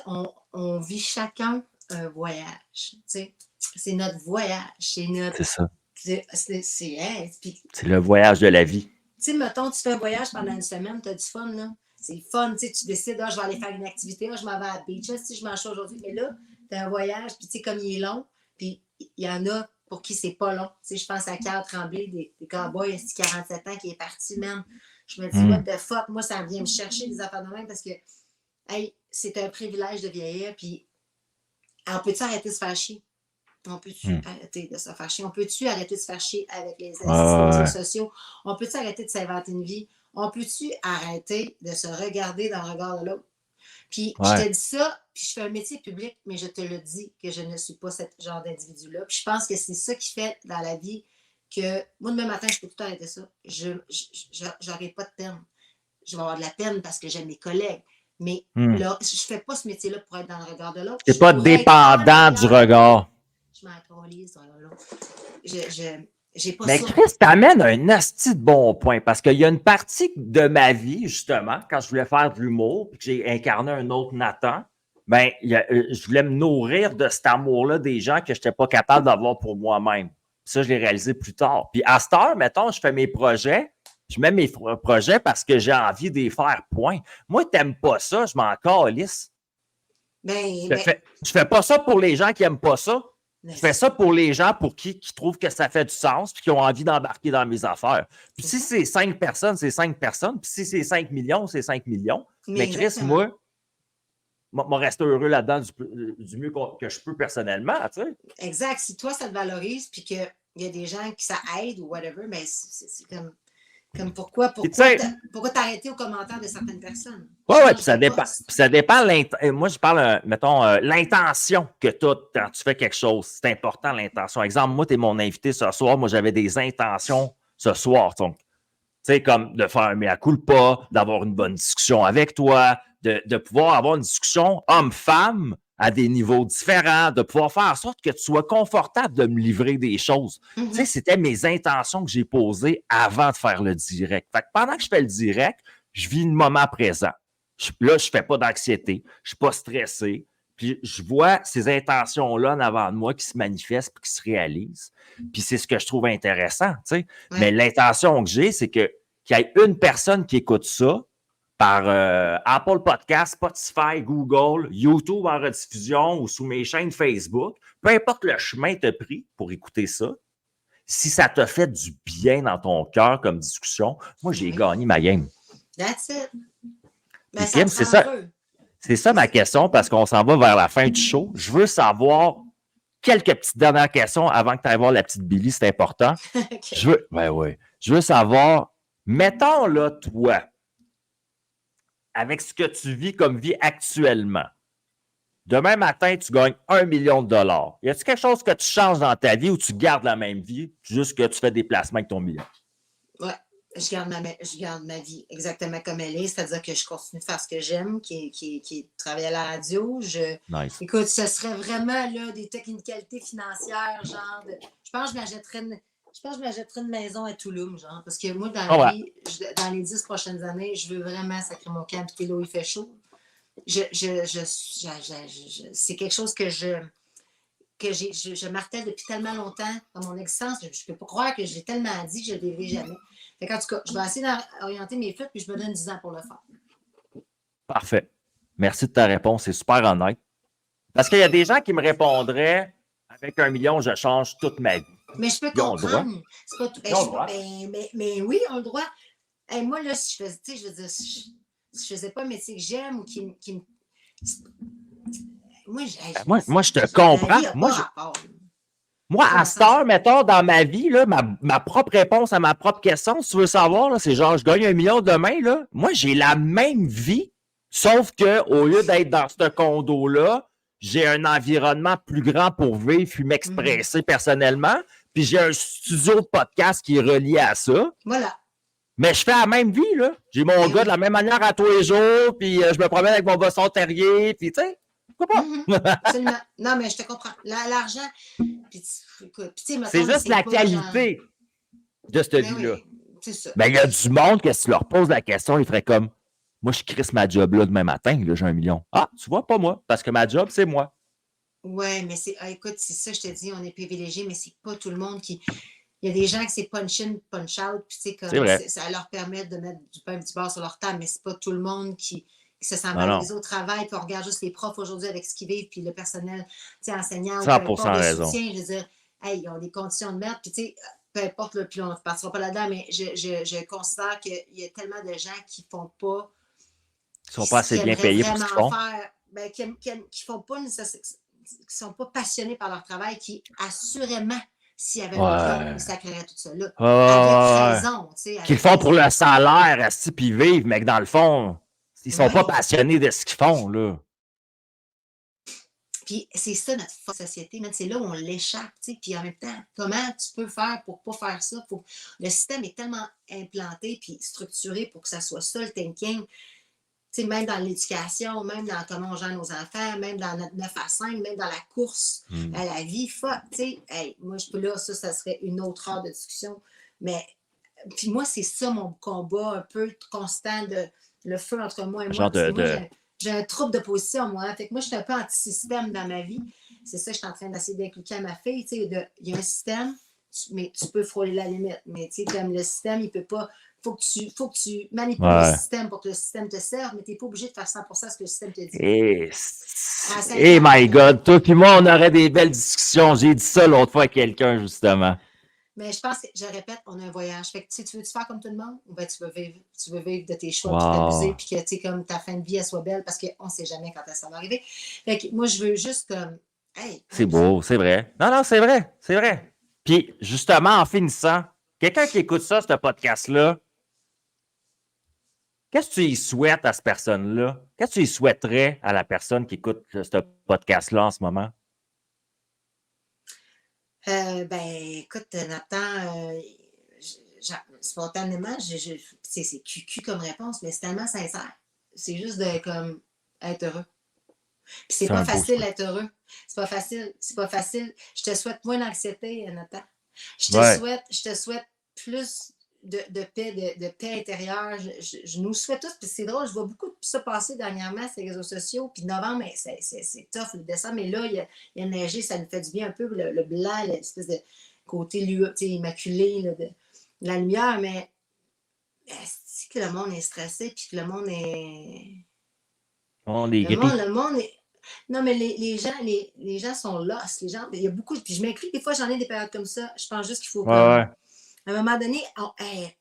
On vit chacun un voyage. C'est notre voyage. C'est ça. C'est le voyage de la vie. Tu sais, mettons, tu fais un voyage pendant une semaine, tu as du fun, là. C'est fun, tu décides, je vais aller faire une activité, je m'en vais à la beach, je mange ça aujourd'hui. Mais là, tu as un voyage, puis tu sais, comme il est long, puis il y en a pour qui c'est pas long. Tu sais, je pense à Carl Tremblay, des Cowboys, 47 ans, qui est parti, même. Je me dis, what the fuck, moi, ça vient me chercher des affaires de même parce que, hey, c'est un privilège de vieillir, puis on peut-tu arrêter de se faire chier? On peut-tu arrêter de se faire chier? On peut-tu arrêter de se faire chier avec les réseaux sociaux? On peut-tu arrêter de s'inventer une vie? On peut-tu arrêter de se regarder dans le regard de l'autre? Puis je te dis ça, puis je fais un métier public, mais je te le dis que je ne suis pas ce genre d'individu-là. Puis je pense que c'est ça qui fait dans la vie que moi, demain matin, je peux tout arrêter ça. Je n'aurai pas de peine. Je vais avoir de la peine parce que j'aime mes collègues. Mais là, je ne fais pas ce métier-là pour être dans le regard de l'autre. Tu n'es pas dépendant du regard. Je m'en accrolise dans l'autre. J'ai pas mais ça. Chris, t'amènes un asti de bon point parce qu'il y a une partie de ma vie, justement, quand je voulais faire de l'humour puis que j'ai incarné un autre Nathan, ben, je voulais me nourrir de cet amour-là des gens que je n'étais pas capable d'avoir pour moi-même. Ça, je l'ai réalisé plus tard. Puis à cette heure, mettons, je fais mes projets, je mets mes projets parce que j'ai envie de les faire, point. Moi, t'aimes pas ça, je m'en calisse. Je fais pas ça pour les gens qui n'aiment pas ça. Je fais ça pour les gens pour qui trouvent que ça fait du sens et qui ont envie d'embarquer dans mes affaires. Puis si c'est 5 personnes, c'est 5 personnes. Puis si c'est 5 millions, c'est 5 millions. Mais Chris, moi, reste heureux là-dedans du mieux que je peux personnellement. Tu sais. Exact. Si toi, ça te valorise puis qu'il y a des gens qui ça aide ou whatever, mais c'est comme pourquoi t'arrêter aux commentaires de certaines personnes? Oui, puis ça dépend. Puis ça dépend. Moi, je parle, mettons, l'intention que tu as quand tu fais quelque chose. C'est important, l'intention. Exemple, moi, tu es mon invité ce soir. Moi, j'avais des intentions ce soir. Donc, tu sais, comme de faire un mea culpa, d'avoir une bonne discussion avec toi, de pouvoir avoir une discussion homme-femme à des niveaux différents, de pouvoir faire en sorte que tu sois confortable de me livrer des choses. Tu sais, c'était mes intentions que j'ai posées avant de faire le direct. Fait que pendant que je fais le direct, je vis le moment présent. Là, je ne fais pas d'anxiété, je ne suis pas stressé, puis je vois ces intentions-là en avant de moi qui se manifestent et qui se réalisent. Puis c'est ce que je trouve intéressant, tu sais. Mais l'intention que j'ai, c'est qu'il y ait une personne qui écoute ça, par Apple Podcast, Spotify, Google, YouTube en rediffusion ou sous mes chaînes Facebook. Peu importe le chemin que tu as pris pour écouter ça, si ça t'a fait du bien dans ton cœur comme discussion, moi, j'ai gagné ma game. That's it. Ben, Kim, c'est ça ma question parce qu'on s'en va vers la fin du show. Je veux savoir quelques petites dernières questions avant que tu ailles voir la petite Billy, c'est important. Okay. Je veux savoir, mettons là, toi, avec ce que tu vis comme vie actuellement, demain matin, tu gagnes 1 million de dollars. Y a-t-il quelque chose que tu changes dans ta vie ou tu gardes la même vie, juste que tu fais des placements avec ton million? Ouais. je garde ma vie exactement comme elle est, c'est-à-dire que je continue de faire ce que j'aime, qui est de travailler à la radio. Nice. Écoute, ce serait vraiment là, des technicalités financières, genre, je pense que je m'achèterais une maison à Toulouse, genre, parce que moi, dans la Ouais. vie, dans les 10 prochaines années, je veux vraiment sacrer mon camp, puis là où il fait chaud. C'est quelque chose que je martèle depuis tellement longtemps dans mon existence. Je ne peux pas croire que je l'ai tellement dit que je ne le vivrai jamais. Fait en tout cas, je vais essayer d'orienter mes flûtes puis je me donne 10 ans pour le faire. Parfait. Merci de ta réponse. C'est super honnête. Parce qu'il y a des gens qui me répondraient avec 1 million, je change toute ma vie. Mais je peux comprendre. C'est pas tout. Mais oui, on le droit. Hey, moi, là, si je faisais, tu sais, je veux dire, si je faisais pas un métier que j'aime ou qui me. Moi, je te comprends. Moi, à cette heure, mettons, dans ma vie, là, ma propre réponse à ma propre question, si tu veux savoir, là, c'est genre, je gagne 1 million demain, là. Moi, j'ai la même vie, sauf qu'au lieu d'être dans ce condo-là, j'ai un environnement plus grand pour vivre puis m'expresser personnellement, puis j'ai un studio de podcast qui est relié à ça. Voilà. Mais je fais la même vie, là. J'ai mon gars de la même manière à tous les jours, puis je me promène avec mon bosson terrier, puis tu sais, pourquoi pas? Absolument. Non, mais je te comprends. L'argent, c'est juste la qualité de cette vie-là. Oui, c'est ça. Ben, il y a du monde que si tu leur poses la question, ils feraient comme, moi, je crisse ma job là demain matin, là, j'ai 1 million. Ah, tu vois, pas moi, parce que ma job, c'est moi. Oui, mais écoute, c'est ça, je te dis, on est privilégiés, mais c'est pas tout le monde qui. Il y a des gens qui c'est punch in, punch out, puis tu sais, comme ça leur permet de mettre du pain et du beurre sur leur table, mais c'est pas tout le monde qui se sent valorisé au travail, puis on regarde juste les profs aujourd'hui avec ce qu'ils vivent, puis le personnel, tu sais, enseignant, 100% raison. soutien, je veux dire, hey, ils ont des conditions de merde, puis tu sais, peu importe, là, puis on ne partira pas là-dedans, mais je considère qu'il y a tellement de gens qui font pas. Qui sont pas assez bien payés pour ce qu'ils font. Qui font pas, qui sont pas passionnés par leur travail, qui assurément, s'il y avait un ils sacreraient tout ça là. Avec raison. Qu'ils font pour le salaire, puis ils vivent, mais que dans le fond, ils sont pas passionnés de ce qu'ils font, là. Puis c'est ça notre société, c'est là où on l'échappe, puis en même temps, comment tu peux faire pour pas faire ça? Le système est tellement implanté puis structuré pour que ça soit ça le thinking. T'sais, même dans l'éducation, même dans comment on gère nos enfants, même dans notre 9 à 5, même dans la course à la vie, fuck, tu sais, hey, moi, je peux là, ça serait une autre heure de discussion, mais, puis moi, c'est ça mon combat un peu constant, le feu entre moi et moi. J'ai un trouble de position, moi, fait que moi, je suis un peu anti-système dans ma vie, c'est ça que je suis en train d'essayer d'inculquer à ma fille, tu sais, il y a un système, mais tu peux frôler la limite, mais tu sais, comme le système, il peut pas. Faut que tu manipules le système pour que le système te serve, mais tu n'es pas obligé de faire 100% ce que le système te dit. My God, toi et moi, on aurait des belles discussions. J'ai dit ça l'autre fois à quelqu'un, justement. Mais je pense que, je répète, on a un voyage. Fait que tu veux-tu faire comme tout le monde ou bien tu veux vivre de tes choix, puis t'amuser, puis que, tu sais, comme ta fin de vie, elle soit belle, parce qu'on ne sait jamais quand ça va arriver. Fait que moi, je veux juste comme, hey. C'est beau, c'est vrai. Non, c'est vrai, c'est vrai. Puis, justement, en finissant, quelqu'un qui écoute ça, ce podcast-là, qu'est-ce que tu y souhaites à cette personne-là? Qu'est-ce que tu y souhaiterais à la personne qui écoute ce podcast-là en ce moment? Écoute, Nathan, spontanément, c'est cucu comme réponse, mais c'est tellement sincère. C'est juste de comme être heureux. Puis c'est pas facile d'être heureux. C'est pas facile. Je te souhaite moins d'anxiété, Nathan. Je te souhaite plus de paix intérieure. Je nous souhaite tous, puis c'est drôle, je vois beaucoup de ça passer dernièrement sur les réseaux sociaux, puis novembre, c'est tough, le décembre, mais là, il y a neigé, ça nous fait du bien un peu, le blanc, l'espèce de côté immaculé là, de la lumière, mais c'est que le monde est stressé, puis que le monde est... Le monde est... Non, mais les gens sont lost. Les gens, il y a beaucoup... Puis je m'inclus, des fois, j'en ai des périodes comme ça. Je pense juste qu'il faut... À un moment donné,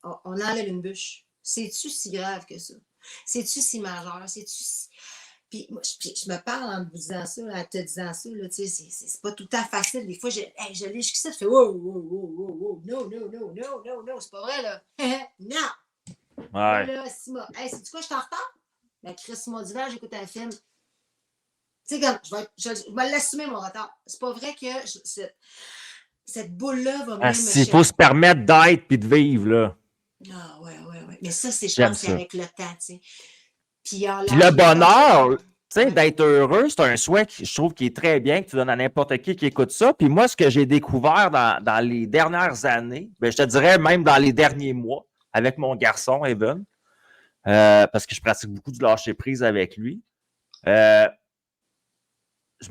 on enlève une bûche. C'est-tu si grave que ça? C'est-tu si majeur? Puis moi, je me parle en te disant ça, en te disant ça, là, tu sais, c'est pas tout à fait facile. Des fois, je lis jusqu'à ça, je fais wow, non, c'est pas vrai, là. Non! Là, c'est-tu quoi, je suis en retard? Ben, Chris, mon divan, j'écoute un film. Tu sais, comme, je vais l'assumer, mon retard. C'est pas vrai que cette boule-là va même me il faut se permettre d'être puis de vivre, là. Ah, ouais. Mais ça, je J'aime pense, c'est ça. avec le temps, tu sais. Puis le bonheur, tu sais, ouais. d'être heureux, c'est un souhait que je trouve qui est très bien, que tu donnes à n'importe qui écoute ça. Puis moi, ce que j'ai découvert dans les dernières années, ben, je te dirais même dans les derniers mois, avec mon garçon, Evan, parce que je pratique beaucoup du lâcher-prise avec lui, je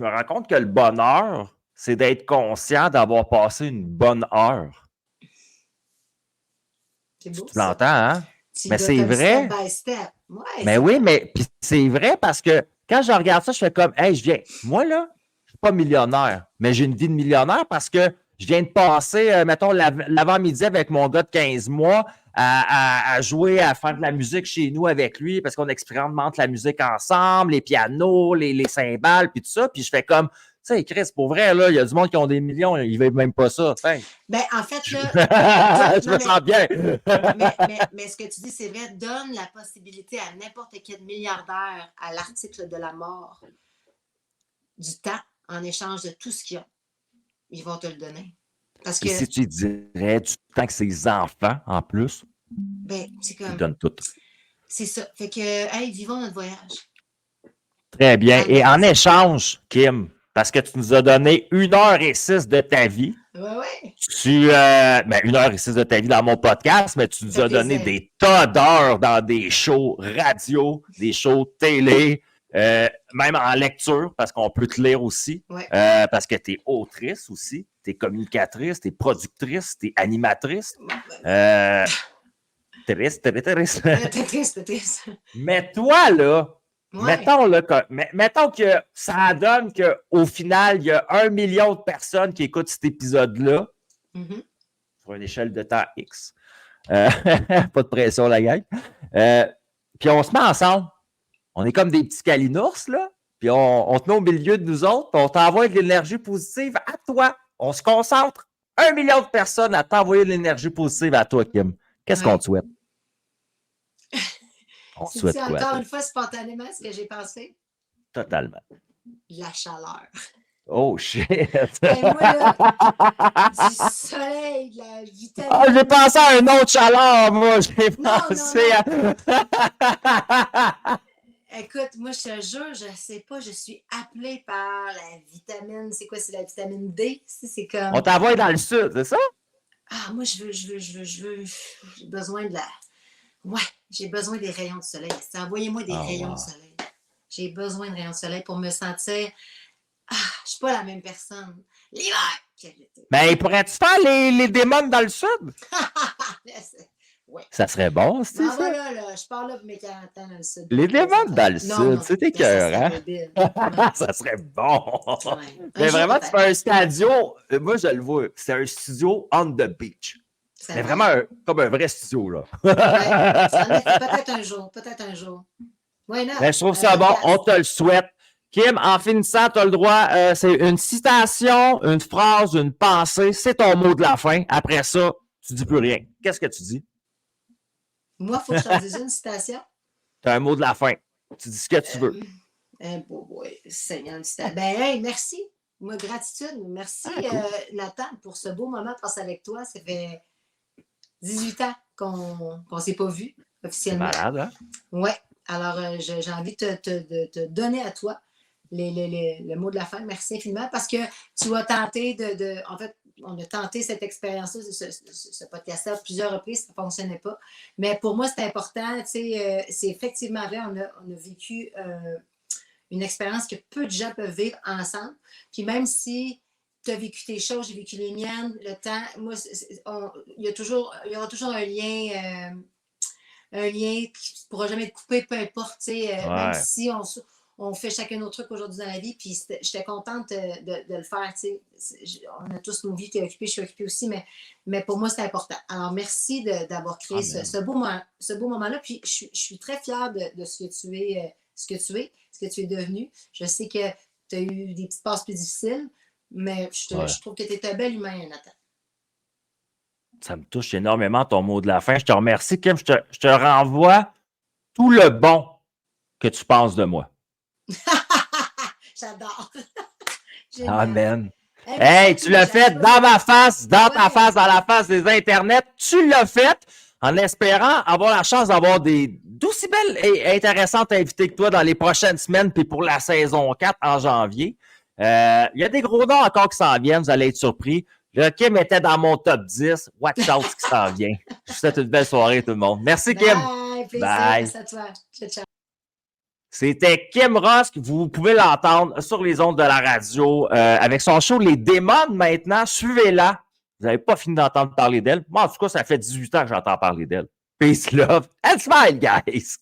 me rends compte que le bonheur, c'est d'être conscient d'avoir passé une bonne heure. C'est beau, Tu ça. l'entends, hein? Tu y Mais vas c'est comme step vrai. by step. Ouais, Mais c'est oui, bon. mais puis c'est vrai parce que quand je regarde ça, je fais comme, hey, moi là, je suis pas millionnaire, mais j'ai une vie de millionnaire parce que je viens de passer, mettons, l'avant-midi avec mon gars de 15 mois à jouer, à faire de la musique chez nous avec lui parce qu'on expérimente la musique ensemble, les pianos, les cymbales, puis tout ça. Puis je fais comme, tu sais, Chris, pour vrai, là, il y a du monde qui ont des millions, ils ne veulent même pas ça. Ben, en fait, là, je me sens bien. mais ce que tu dis, c'est vrai, donne la possibilité à n'importe quel milliardaire à l'article de la mort du temps en échange de tout ce qu'ils ont. Ils vont te le donner. Parce Puis que, si tu dirais du temps que ses enfants, en plus, ben, c'est ils comme, donnent tout. c'est ça. Fait que, hey, vivons notre voyage. Très bien. Et en Allons-y. échange, Kim, parce que tu nous as donné 1h06 de ta vie, Ouais. 1h06 de ta vie dans mon podcast, mais tu Ça nous fait as donné plaisir. des tas d'heures dans des shows radio, des shows télé, même en lecture, parce qu'on peut te lire aussi, Ouais. parce que tu es autrice aussi, tu es communicatrice, tu es productrice, tu es animatrice. Triste. T'es triste. Mais toi, là, Ouais. mettons que ça donne qu'au final, il y a 1 million de personnes qui écoutent cet épisode-là, sur une échelle de temps X. Pas de pression, la gang. Puis on se met ensemble. On est comme des petits calinours, là. Puis on te met au milieu de nous autres, puis on t'envoie de l'énergie positive à toi. On se concentre. 1 million de personnes à t'envoyer de l'énergie positive à toi, Kim. Qu'est-ce qu'on te souhaite? On te C'est-tu souhaite quoi, encore toi? une fois spontanément ce que j'ai pensé? Totalement. La chaleur. Oh shit! Ben moi, là, du soleil, de la vitamine. Ah, j'ai pensé à une autre chaleur, moi! J'ai pensé non. à. Écoute, moi, je te jure, je sais pas, je suis appelée par la vitamine. C'est quoi? C'est la vitamine D? C'est comme. On t'envoie dans le sud, c'est ça? Ah, moi, je veux. J'ai besoin de la. Ouais, j'ai besoin des rayons de soleil. Envoyez-moi des rayons de soleil. J'ai besoin de rayons de soleil pour me sentir. Ah, je suis pas la même personne. L'hiver! Ben, pourrais-tu faire les démons dans le sud? Ouais. Ça serait bon, c'est ça? Voilà, je pars là pour mes 40 ans dans le sud. Les démons dans le sud, c'est écœurant. Ça serait bon. Ouais. Mais vraiment, tu fais un studio, moi je le vois, c'est un studio on the beach. C'est vraiment comme un vrai studio, là. Peut-être un jour. Mais je trouve ça bon, on te le souhaite. Kim, en finissant, tu as le droit, c'est une citation, une phrase, une pensée, c'est ton mot de la fin. Après ça, tu dis plus rien. Qu'est-ce que tu dis? Moi, il faut que je te dise une citation. Tu as un mot de la fin. Tu dis ce que tu veux. Seigneur, ben, hey, merci. Moi, gratitude. Merci, cool. Nathan, pour ce beau moment de passer avec toi. Ça fait 18 ans qu'on ne s'est pas vu officiellement. C'est malade, hein? Oui. Alors, j'ai envie de te donner à toi le mot de la fin. Merci infiniment parce que tu as tenté en fait, on a tenté cette expérience-là, ce podcast-là, à plusieurs reprises, ça ne fonctionnait pas. Mais pour moi, c'est important. C'est effectivement vrai, on a vécu une expérience que peu de gens peuvent vivre ensemble. Puis même si tu as vécu tes choses, j'ai vécu les miennes, le temps, moi, il y aura toujours un lien qui ne pourra jamais être coupé, peu importe, même si on fait chacun nos trucs aujourd'hui dans la vie, puis j'étais contente de le faire, on a tous nos vies, tu es occupée, je suis occupée aussi, mais pour moi, c'est important. Alors, merci d'avoir créé ce beau moment-là, puis je suis très fière de ce que tu es devenu. Je sais que tu as eu des petites passes plus difficiles, mais je trouve que tu es un bel humain, Nathan. Ça me touche énormément ton mot de la fin. Je te remercie, Kim. Je te renvoie tout le bon que tu penses de moi. J'adore. Amen. Hey, tu l'as fait dans ma face, dans ta face, dans la face des internets. Tu l'as fait. En espérant avoir la chance d'avoir d'aussi belles et intéressantes invités que toi dans les prochaines semaines, puis pour la saison 4 en janvier. Il y a des gros noms encore qui s'en viennent, vous allez être surpris. Le Kim était dans mon top 10. Watch out ce qui s'en vient. Je vous souhaite une belle soirée, tout le monde. Merci, Kim. Bye, plaisir. Bye. Merci à toi. Ciao, ciao. C'était Kim Rosk. Vous pouvez l'entendre sur les ondes de la radio avec son show Les Démons maintenant. Suivez-la. Vous n'avez pas fini d'entendre parler d'elle. Moi, en tout cas, ça fait 18 ans que j'entends parler d'elle. Peace, love, and smile, guys!